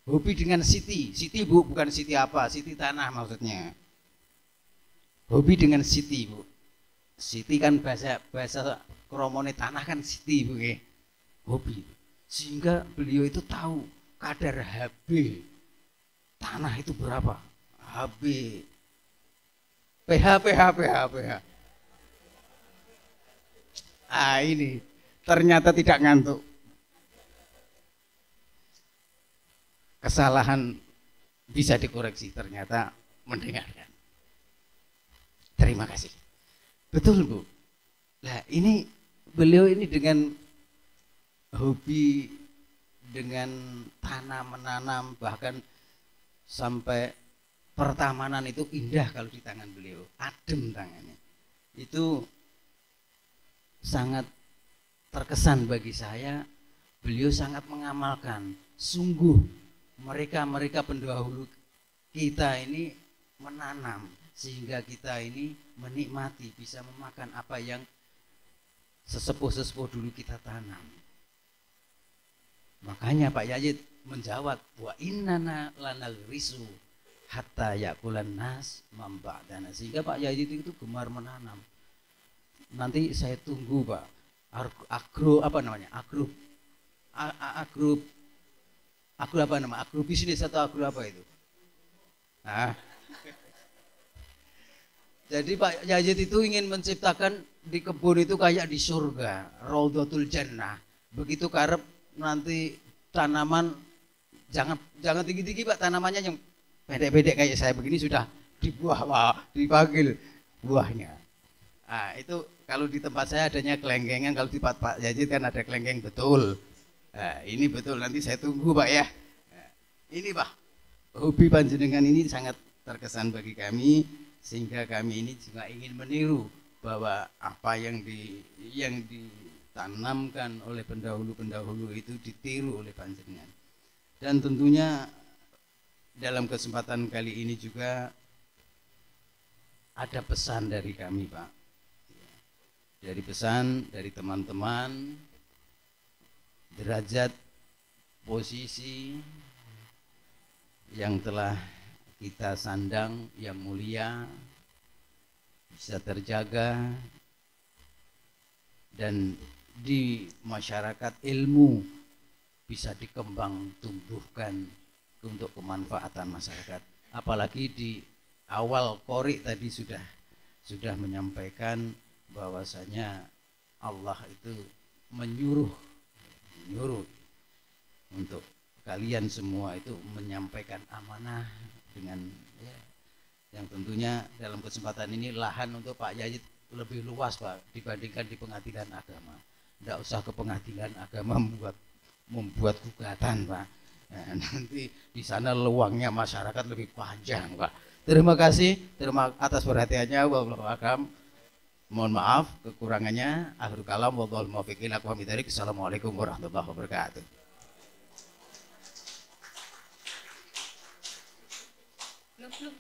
hobi dengan siti Bu, bukan siti apa, siti tanah maksudnya. Hobi dengan siti Bu. Siti kan bahasa kromone tanah kan siti Bu ya. Hobi. Sehingga beliau itu tahu kadar HB tanah itu berapa. HB PH. Ah ini ternyata tidak ngantuk. kesalahan bisa dikoreksi, ternyata mendengarkan. Terima kasih. Betul Bu. Nah ini beliau ini dengan hobi, dengan tanam menanam, bahkan sampai pertamanan itu indah kalau di tangan beliau, adem tangannya. Itu sangat terkesan bagi saya. Beliau sangat mengamalkan. Sungguh mereka pendahulu kita ini menanam sehingga kita ini menikmati, bisa memakan apa yang sesepuh-sesepuh dulu kita tanam. Makanya Pak Yayit menjawab, wa innana lanal risu hatta yakulan nas mamba'dana. Sehingga Pak Yayit itu gemar menanam. Nanti saya tunggu Pak, agrobisnis atau agro apa itu? Nah. Jadi Pak Yayit itu ingin menciptakan di kebun itu kayak di surga, Raudhatul Jannah. Begitu karep nanti tanaman jangan tinggi-tinggi Pak, tanamannya yang pendek-pendek kayak saya begini sudah dibuah Pak, dipanggil buahnya. Nah, itu kalau di tempat saya adanya kelengkengan, kalau di Pak Yayit kan ada kelengkeng betul. Nah, ini betul, nanti saya tunggu Pak ya. Nah, ini Pak, hobi panjenengan ini sangat terkesan bagi kami, sehingga kami ini juga ingin meniru bahwa apa yang ditanamkan oleh pendahulu-pendahulu itu ditiru oleh panjenengan. Dan tentunya dalam kesempatan kali ini juga ada pesan dari kami Pak. Dari pesan dari teman-teman, derajat posisi yang telah kita sandang yang mulia bisa terjaga, dan di masyarakat ilmu bisa dikembang tumbuhkan untuk kemanfaatan masyarakat. Apalagi di awal Qori tadi sudah menyampaikan bahwasanya Allah itu menyuruh untuk kalian semua itu menyampaikan amanah dengan ya, yang tentunya dalam kesempatan ini lahan untuk Pak Yayit lebih luas Pak dibandingkan di pengadilan agama. Tidak usah ke pengadilan agama membuat gugatan Pak. Nah, nanti di sana luangnya masyarakat lebih panjang Pak. Terima kasih atas perhatiannya. Wallahu a'lam. Mohon maaf kekurangannya. Akhirul kalam wallahul muwaffiq ila aqwamit thoriq. Assalamualaikum warahmatullahi wabarakatuh. Belum.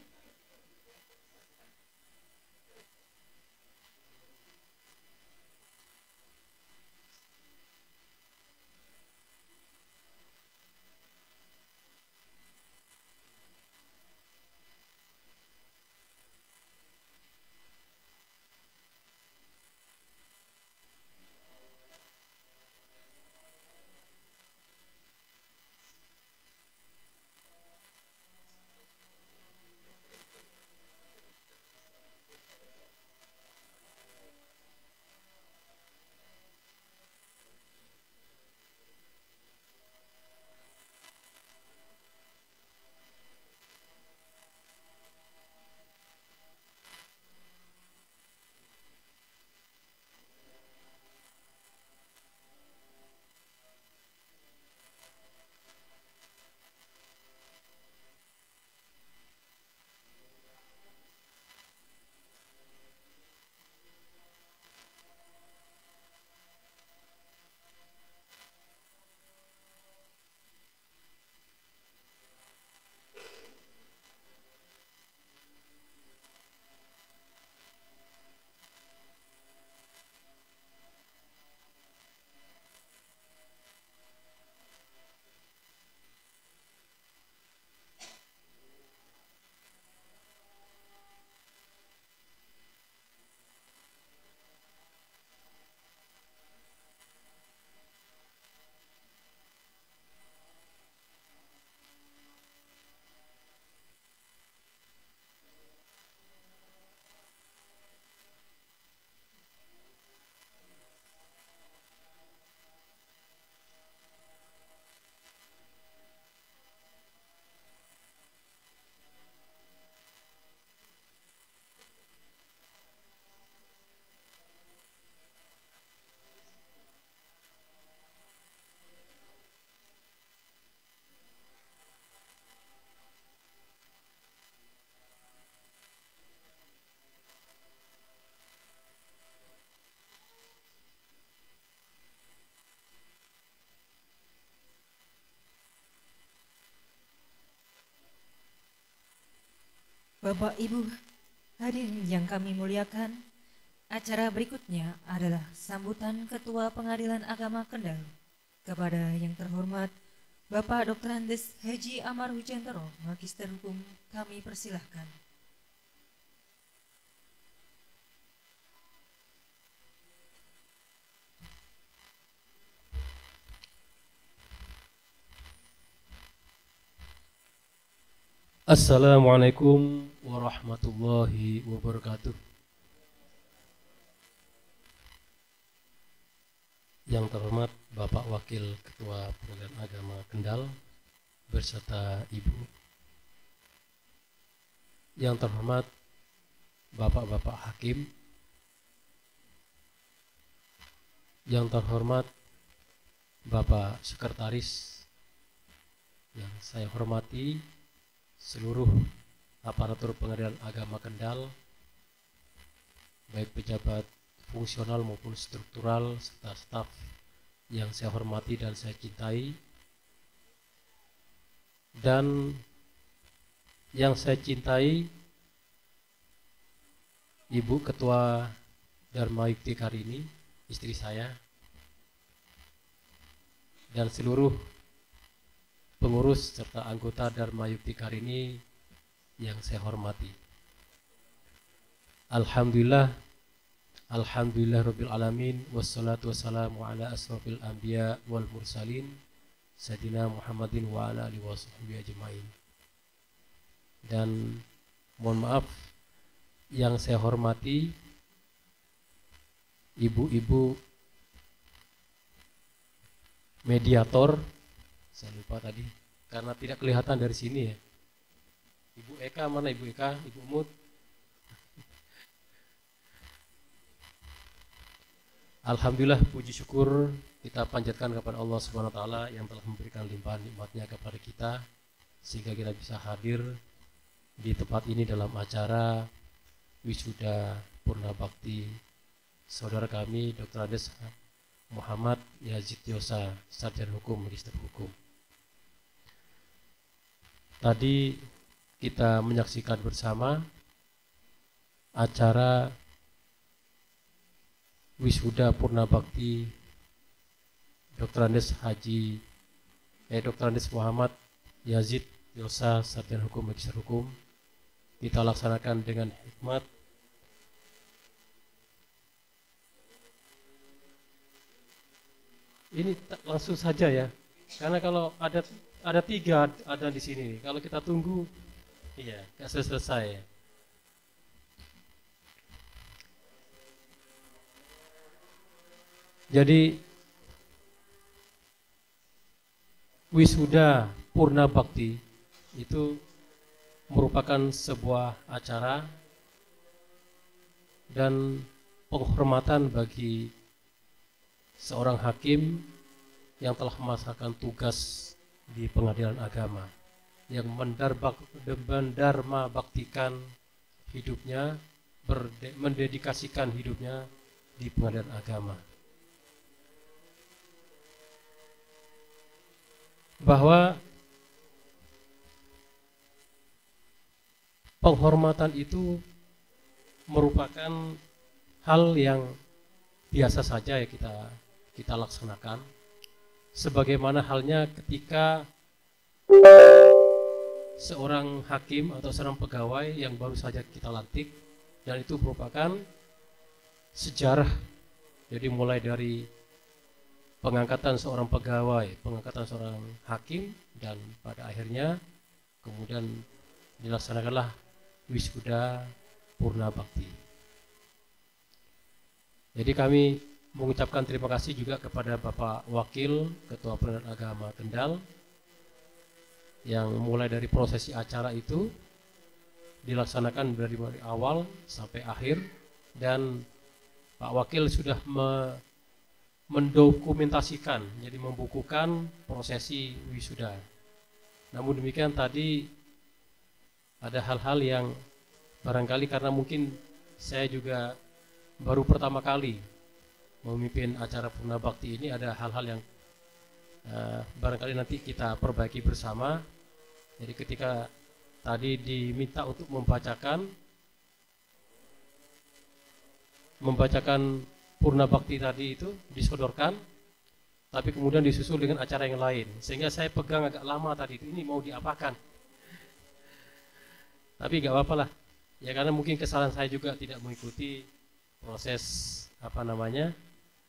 Bapak Ibu hadirin yang kami muliakan, acara berikutnya adalah sambutan Ketua Pengadilan Agama Kendal kepada yang terhormat Bapak Dr. Andes Haji Amar Hujantoro, Magister Hukum, kami persilahkan. Assalamualaikum warahmatullahi wabarakatuh. Yang terhormat Bapak Wakil Ketua Pengadilan Agama Kendal beserta Ibu. Yang terhormat Bapak-bapak hakim. Yang terhormat Bapak Sekretaris yang saya hormati, seluruh aparatur Pengadilan Agama Kendal, baik pejabat fungsional maupun struktural serta staf yang saya hormati dan saya cintai, dan yang saya cintai Ibu Ketua Dharma Yukti Karini, istri saya, dan seluruh pengurus serta anggota Dharma Yukti Karini yang saya hormati. Alhamdulillah Rabbil Alamin, wassalatu wassalamu ala asrafil anbiya wal mursalin Sayyidina Muhammadin wa ala alihi wa sahbihi ajma'in. Dan mohon maaf yang saya hormati ibu-ibu mediator, saya lupa tadi karena tidak kelihatan dari sini ya. Ibu Eka, mana Ibu Eka? Ibu Mut. Alhamdulillah, puji syukur kita panjatkan kepada Allah Subhanahu wa taala yang telah memberikan limpahan nikmatnya kepada kita sehingga kita bisa hadir di tempat ini dalam acara wisuda Purna Bakti saudara kami Dr. Andes Muhammad Yazid Yosa, Sarjana Hukum, Magister Hukum. Tadi kita menyaksikan bersama acara wisuda Purna Bakti Dr. Andes Muhammad Yazid Yosa, Sarjana Hukum, Magister Hukum. Kita laksanakan dengan hikmat. Ini langsung saja ya, karena kalau ada tiga ada di sini. Kalau kita tunggu, iya, nggak selesai. Jadi wisuda Purna Bakti itu merupakan sebuah acara dan penghormatan bagi seorang hakim yang telah melaksanakan tugas di pengadilan agama, yang mendharma baktikan hidupnya, mendedikasikan hidupnya di pengadilan agama. Bahwa penghormatan itu merupakan hal yang biasa saja ya kita laksanakan, sebagaimana halnya ketika seorang hakim atau seorang pegawai yang baru saja kita lantik, dan itu merupakan sejarah. Jadi mulai dari pengangkatan seorang pegawai, pengangkatan seorang hakim, dan pada akhirnya kemudian dilaksanakanlah wisuda Purna Bakti. Jadi kami mengucapkan terima kasih juga kepada Bapak Wakil Ketua Pengadilan Agama Kendal yang mulai dari prosesi acara itu dilaksanakan dari awal sampai akhir, dan Pak Wakil sudah mendokumentasikan, jadi membukukan prosesi wisuda. Namun demikian tadi ada hal-hal yang barangkali karena mungkin saya juga baru pertama kali memimpin acara Purna Bakti ini, ada hal-hal yang barangkali nanti kita perbaiki bersama. Jadi ketika tadi diminta untuk membacakan Purna Bakti tadi itu disodorkan, tapi kemudian disusul dengan acara yang lain, sehingga saya pegang agak lama tadi itu, ini mau diapakan. Tapi nggak apa-apa lah, ya karena mungkin kesalahan saya juga tidak mengikuti proses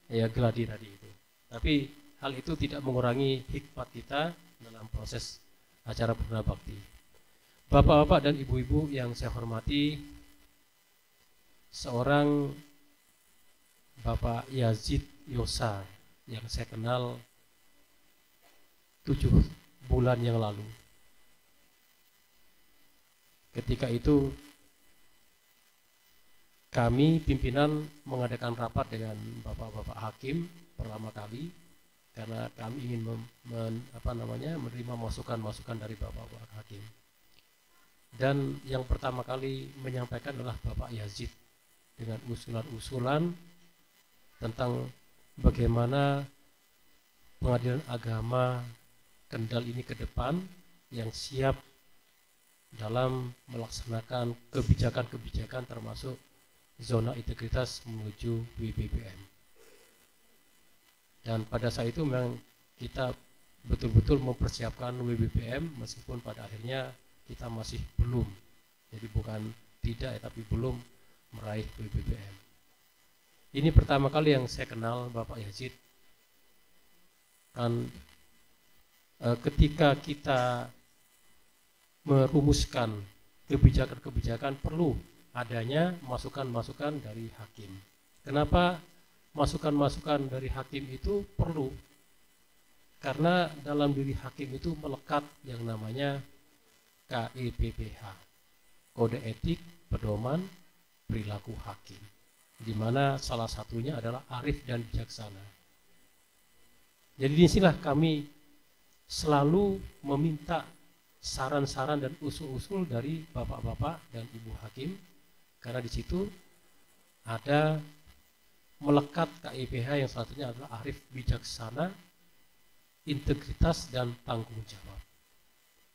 ya gladi tadi itu. Tapi hal itu tidak mengurangi hikmat kita dalam proses acara Purna Bakti. Bapak-bapak dan ibu-ibu yang saya hormati, seorang Bapak Yazid Yosa yang saya kenal 7 bulan yang lalu. Ketika itu kami pimpinan mengadakan rapat dengan bapak-bapak hakim pertama kali, karena kami ingin menerima masukan-masukan dari bapak-bapak hakim. Dan yang pertama kali menyampaikan adalah Bapak Yazid dengan usulan-usulan tentang bagaimana pengadilan agama Kendal ini ke depan yang siap dalam melaksanakan kebijakan-kebijakan termasuk zona integritas menuju WBBM. Dan pada saat itu memang kita betul-betul mempersiapkan WBBM, meskipun pada akhirnya kita masih belum, jadi bukan tidak tapi belum meraih WBBM. Ini pertama kali yang saya kenal Bapak Yazid. Dan ketika kita merumuskan kebijakan-kebijakan perlu adanya masukan-masukan dari hakim. Kenapa masukan-masukan dari hakim itu perlu? Karena dalam diri hakim itu melekat yang namanya KEPPH, Kode Etik Pedoman Perilaku Hakim, di mana salah satunya adalah arif dan bijaksana. Jadi disinilah kami selalu meminta saran-saran dan usul-usul dari bapak-bapak dan ibu hakim, karena di situ ada melekat KEPH yang salah satunya adalah arif, bijaksana, integritas, dan tanggung jawab.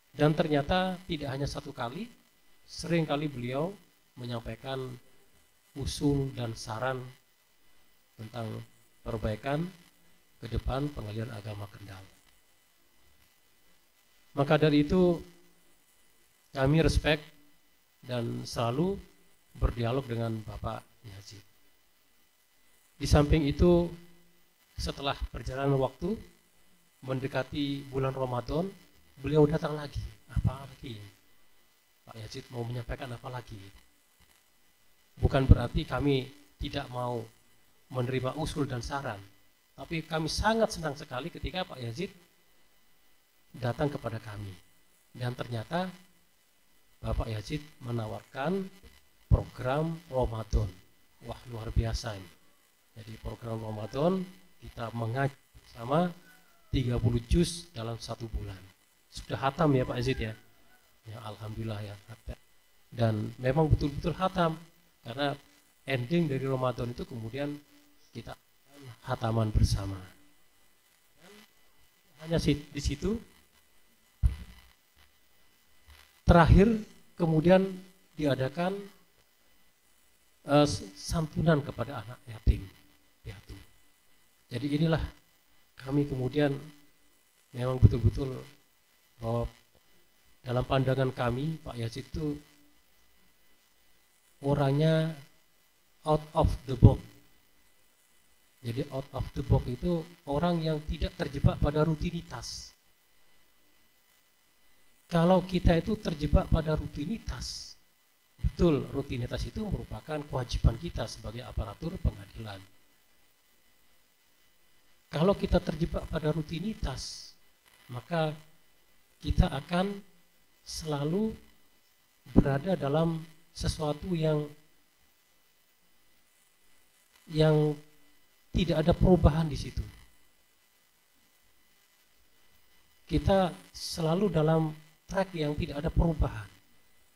Dan ternyata tidak hanya satu kali, sering kali beliau menyampaikan usul dan saran tentang perbaikan ke depan pengadilan agama Kendal. Maka dari itu kami respect dan selalu berdialog dengan Bapak Yazid. Di samping itu, setelah perjalanan waktu mendekati bulan Ramadan, beliau datang lagi. Apa lagi? Pak Yazid mau menyampaikan apa lagi? Bukan berarti kami tidak mau menerima usul dan saran, tapi kami sangat senang sekali ketika Pak Yazid datang kepada kami. Dan ternyata Bapak Yazid menawarkan program Ramadan. Wah, luar biasa ini. Jadi program Ramadan kita mengaji bersama 30 juz dalam 1 bulan. Sudah hatam ya Pak Yazid ya? Ya alhamdulillah ya. Dan memang betul-betul hatam, karena ending dari Ramadan itu kemudian kita hataman bersama. Dan hanya di situ. Terakhir kemudian diadakan santunan kepada anak yatim piatu. Jadi inilah kami kemudian memang betul-betul bahwa dalam pandangan kami Pak Yazid itu orangnya out of the box. Jadi out of the box itu orang yang tidak terjebak pada rutinitas. Kalau kita itu terjebak pada rutinitas, betul rutinitas itu merupakan kewajiban kita sebagai aparatur pengadilan. Kalau kita terjebak pada rutinitas, maka kita akan selalu berada dalam sesuatu yang tidak ada perubahan di situ. Kita selalu dalam track yang tidak ada perubahan.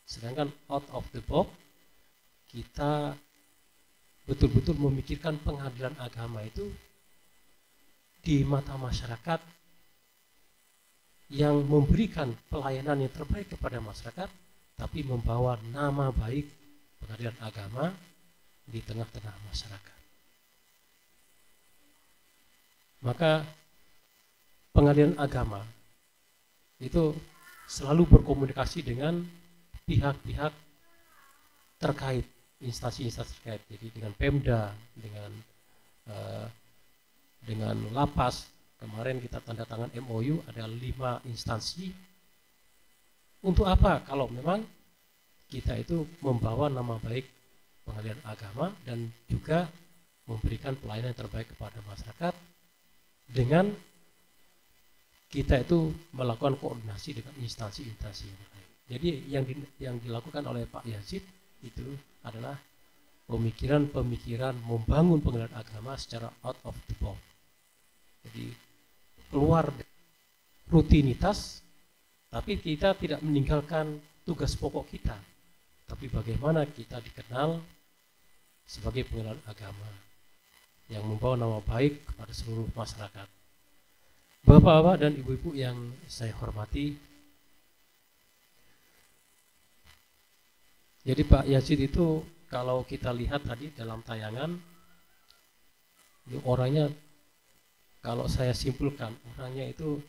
Sedangkan out of the box, kita betul-betul memikirkan pengadilan agama itu di mata masyarakat yang memberikan pelayanan yang terbaik kepada masyarakat tapi membawa nama baik pengadilan agama di tengah-tengah masyarakat. Maka pengadilan agama itu selalu berkomunikasi dengan pihak-pihak terkait, instansi-instansi terkait, jadi dengan Pemda, dengan Lapas. Kemarin kita tanda tangan MOU, ada 5 instansi. Untuk apa? Kalau memang kita itu membawa nama baik pengadilan agama dan juga memberikan pelayanan yang terbaik kepada masyarakat dengan kita itu melakukan koordinasi dengan instansi-instansi yang lain. Jadi yang dilakukan oleh Pak Yazid itu adalah pemikiran-pemikiran membangun pengadilan agama secara out of the box. Jadi keluar rutinitas, tapi kita tidak meninggalkan tugas pokok kita. Tapi bagaimana kita dikenal sebagai pengadilan agama yang membawa nama baik kepada seluruh masyarakat. Bapak-bapak dan ibu-ibu yang saya hormati, jadi Pak Yazid itu kalau kita lihat tadi dalam tayangan, ini orangnya, kalau saya simpulkan, orangnya itu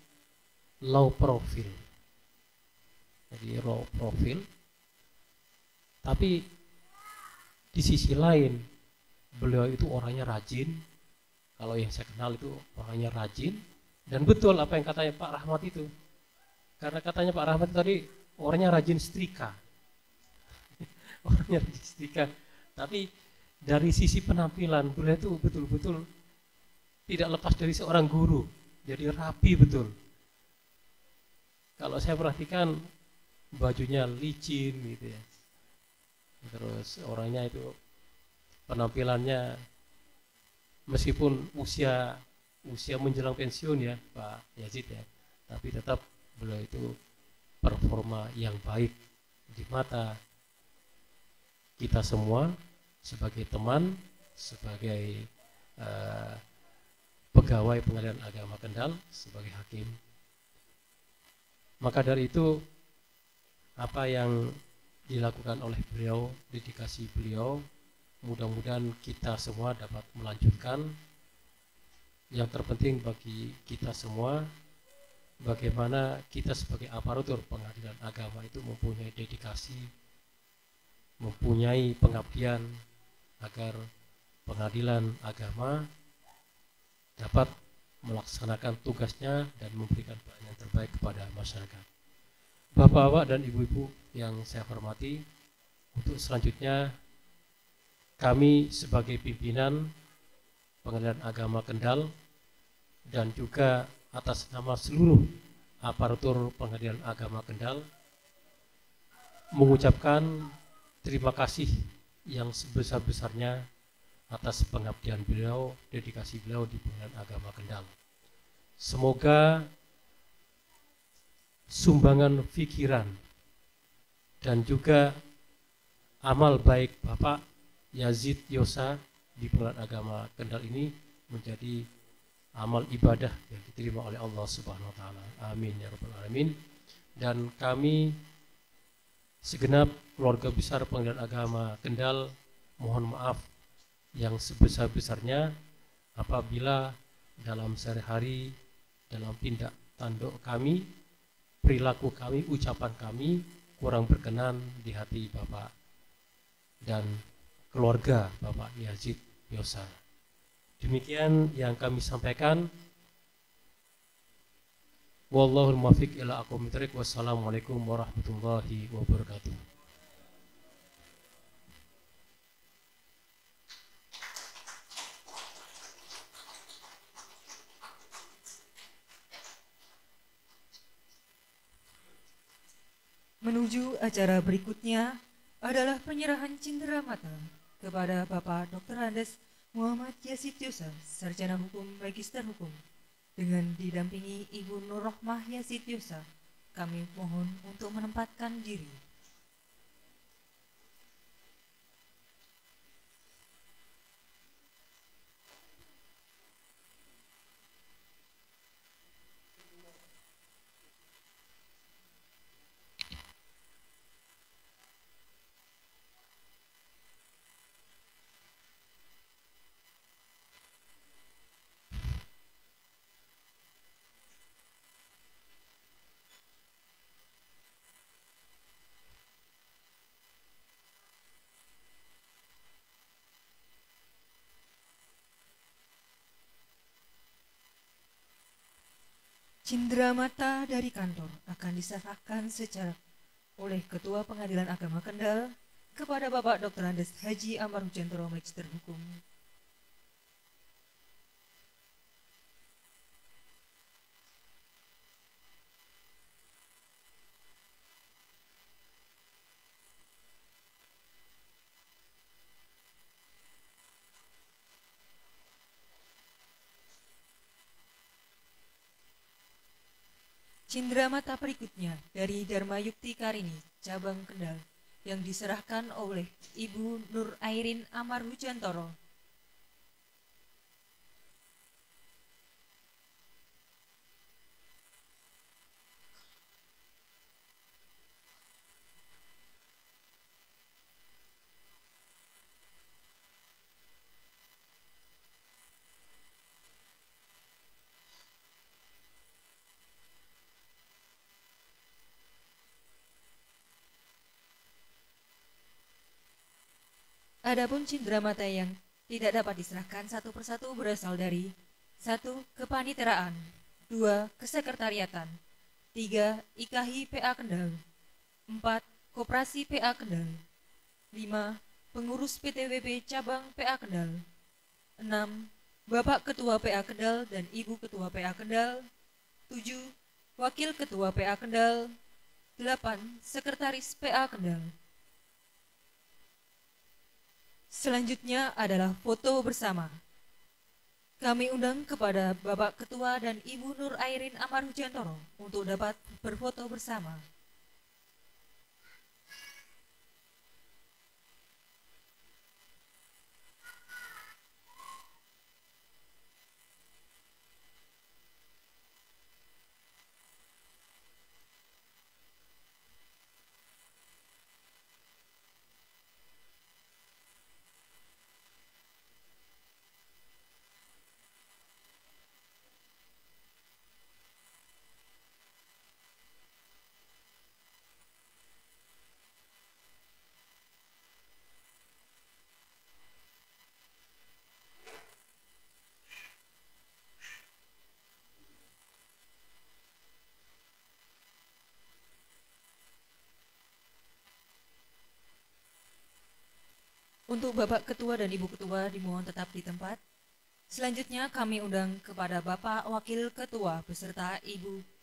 low profile. Jadi low profile, tapi di sisi lain beliau itu orangnya rajin. Kalau yang saya kenal itu orangnya rajin, dan betul apa yang katanya Pak Rahmat itu. Karena katanya Pak Rahmat tadi orangnya rajin setrika. Orangnya rajin setrika. Tapi dari sisi penampilan beliau itu betul-betul tidak lepas dari seorang guru. Jadi rapi betul. Kalau saya perhatikan bajunya licin gitu ya. Terus orangnya itu penampilannya, meskipun usia menjelang pensiun ya Pak Yazid ya, tapi tetap beliau itu performa yang baik di mata kita semua sebagai teman, sebagai pegawai pengadilan agama Kendal, sebagai hakim. Maka dari itu apa yang dilakukan oleh beliau, dedikasi beliau, mudah-mudahan kita semua dapat melanjutkan. Yang terpenting bagi kita semua, bagaimana kita sebagai aparatur pengadilan agama itu mempunyai dedikasi, mempunyai pengabdian agar pengadilan agama dapat melaksanakan tugasnya dan memberikan pelayanan terbaik kepada masyarakat. Bapak-bapak dan ibu-ibu yang saya hormati, untuk selanjutnya kami sebagai pimpinan Pengadilan Agama Kendal dan juga atas nama seluruh aparatur Pengadilan Agama Kendal mengucapkan terima kasih yang sebesar-besarnya atas pengabdian beliau, dedikasi beliau di Pengadilan Agama Kendal. Semoga sumbangan pikiran dan juga amal baik Bapak Yazid Yosa di Pengadilan Agama Kendal ini menjadi amal ibadah yang diterima oleh Allah Subhanahu wa taala. Amin ya rabbal alamin. Dan kami segenap keluarga besar Pengadilan Agama Kendal mohon maaf yang sebesar-besarnya apabila dalam sehari-hari, dalam tindak tanduk kami, perilaku kami, ucapan kami kurang berkenan di hati Bapak dan keluarga Bapak Yazid Yosa. Demikian yang kami sampaikan. Wallahul muwaffiq ila aqwamit thoriq. Wassalamualaikum warahmatullahi wabarakatuh. Menuju acara berikutnya adalah penyerahan cenderamata kepada Bapak Dr. Andes Muhammad Yazid Yosa, Sarjana Hukum Magister Hukum, dengan didampingi Ibu Nur Rohmah Yazid Yosa. Kami mohon untuk menempatkan diri. Cindera mata dari kantor akan diserahkan secara oleh Ketua Pengadilan Agama Kendal kepada Bapak Dr. Andes Haji Amar Hujantoro, Magister Hukum. Cindera mata berikutnya dari Dharma Yukti Karini, Cabang Kendal, yang diserahkan oleh Ibu Nur Airin Amar Hujantoro. Adapun cindera mata yang tidak dapat diserahkan satu persatu berasal dari 1. Kepaniteraan, 2. Kesekretariatan, 3. IKHI PA Kendal, 4. Koperasi PA Kendal, 5. Pengurus PTWP Cabang PA Kendal, 6. Bapak Ketua PA Kendal dan Ibu Ketua PA Kendal, 7. Wakil Ketua PA Kendal, 8. Sekretaris PA Kendal. Selanjutnya adalah foto bersama. Kami undang kepada Bapak Ketua dan Ibu Nur Airin Amar Hujantoro untuk dapat berfoto bersama. Untuk Bapak Ketua dan Ibu Ketua dimohon tetap di tempat. Selanjutnya kami undang kepada Bapak Wakil Ketua beserta Ibu.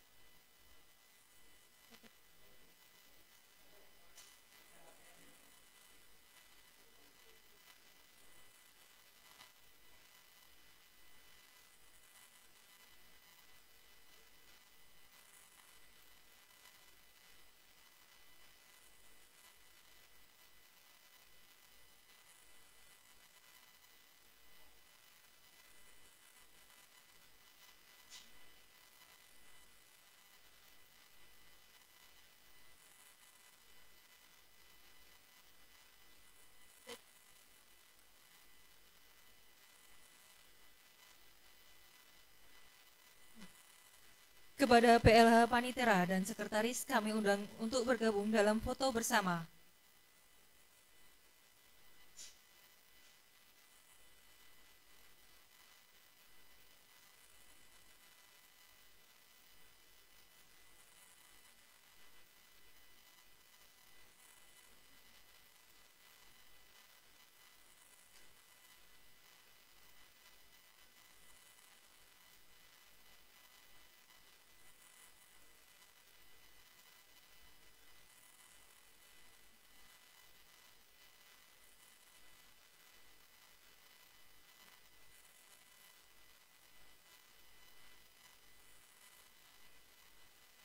Kepada PLH Panitera dan Sekretaris kami undang untuk bergabung dalam foto bersama.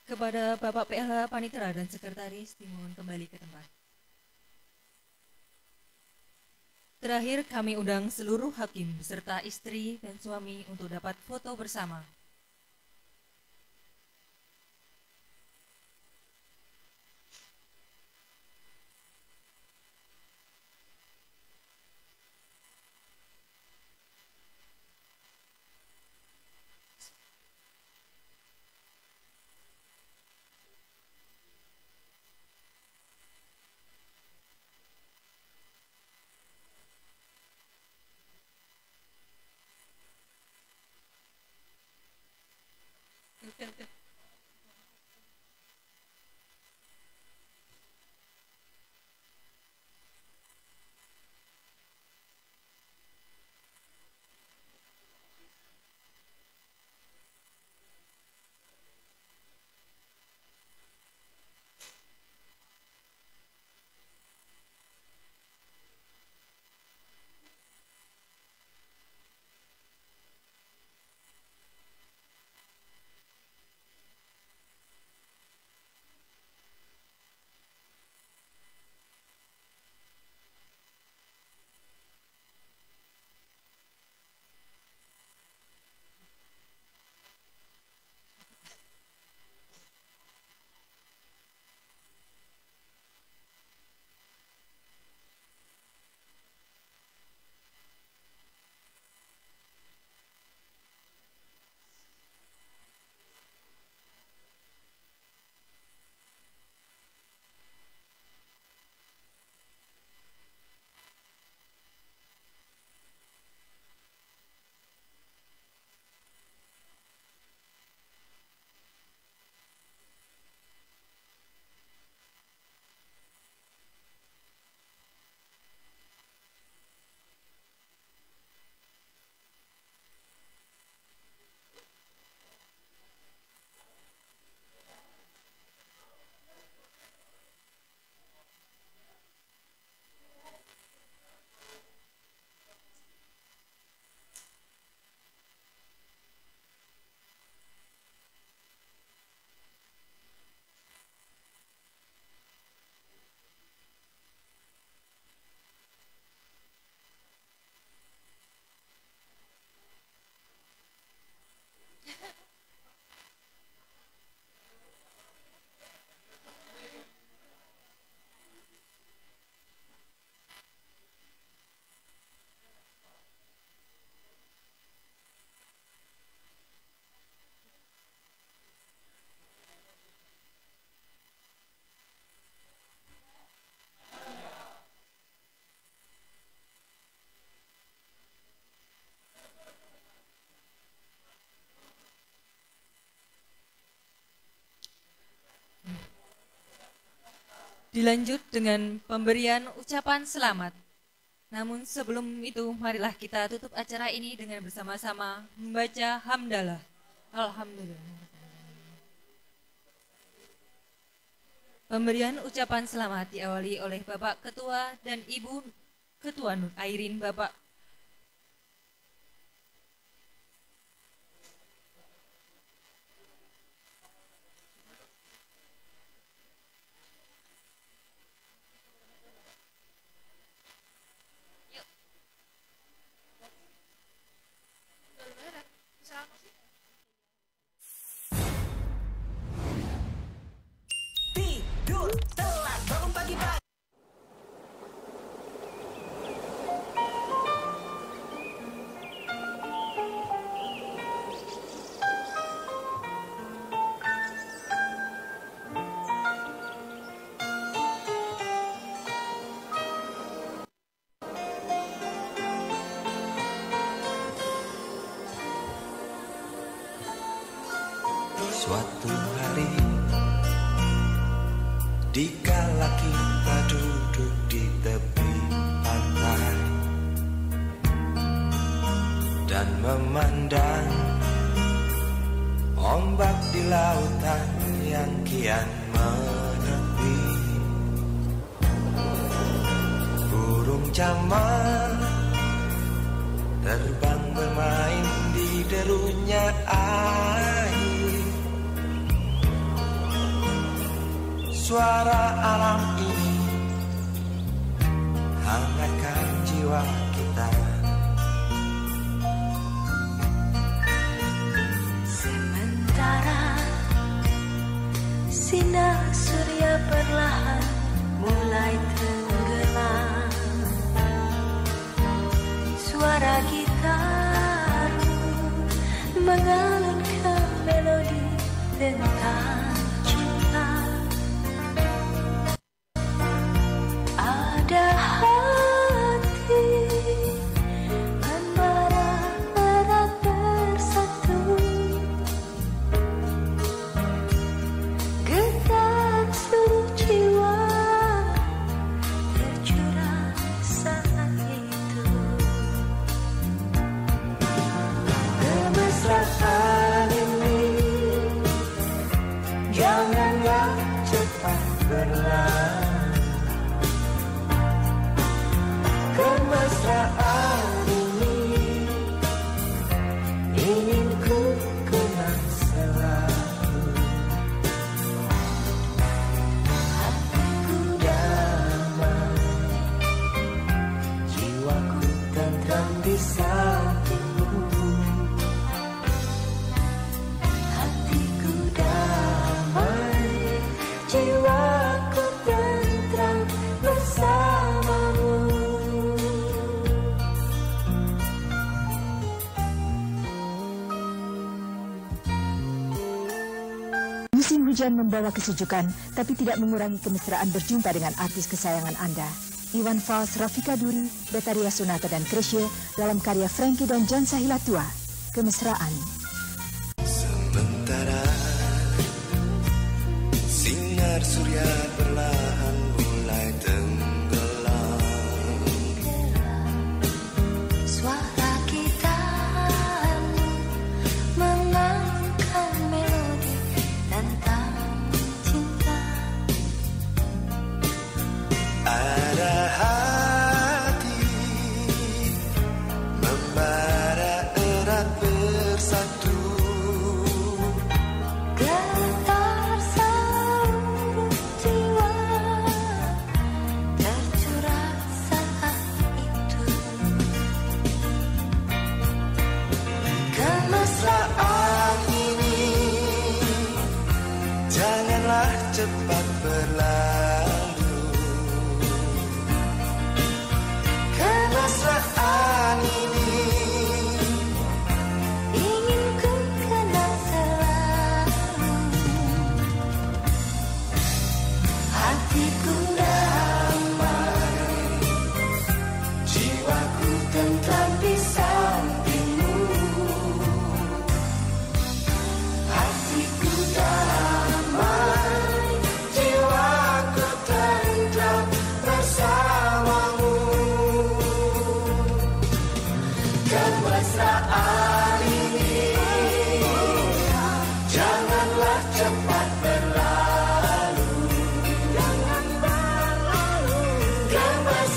Kepada Bapak PLH Panitera dan Sekretaris dimohon kembali ke tempat. Terakhir kami undang seluruh hakim beserta istri dan suami untuk dapat foto bersama. Dilanjut dengan pemberian ucapan selamat. Namun sebelum itu, marilah kita tutup acara ini dengan bersama-sama membaca hamdalah. Alhamdulillah. Pemberian ucapan selamat diawali oleh Bapak Ketua dan Ibu Ketua Nur Airin, Bapak Suatu hari, dikala kita duduk di tepi pantai dan memandang ombak di lautan yang kian menepi, burung camar terbang bermain di derunya air. Suara alam ini hangatkan jiwa kita. Sementara sinar surya perlahan mulai tenggelam, suara gitar mengalunkan melodi tentang cinta. Ada hati membara erat bersatu, getar seluruh jiwa tercurah saat itu. Kemesraan ini janganlah cepat berlalu. Kemesraan ini ingin ku kenang selalu. Hatiku damai, jiwaku tentram di sampingmu. Hatiku damai, jiwaku tentram bersamamu. Musim hujan membawa kesejukan, tapi tidak mengurangi kemesraan berjumpa dengan artis kesayangan Anda. Iwan Fals, Rafika Duri, Betaria Sonata dan Krisye dalam karya Frankie dan John Sahilatua, Kemesraan. Sementara sinar surya perlahan mulai tenggelam, Suara gitar mengalunkan melodi tentang cinta. ada hati membara erat bersatu, Getar seluruh jiwa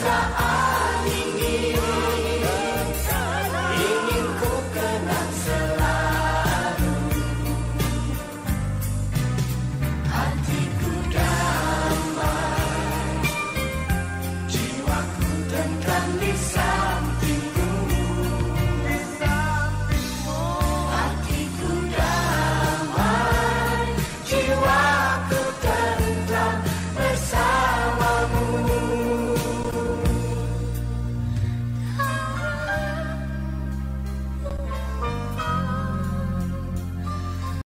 kemesraan.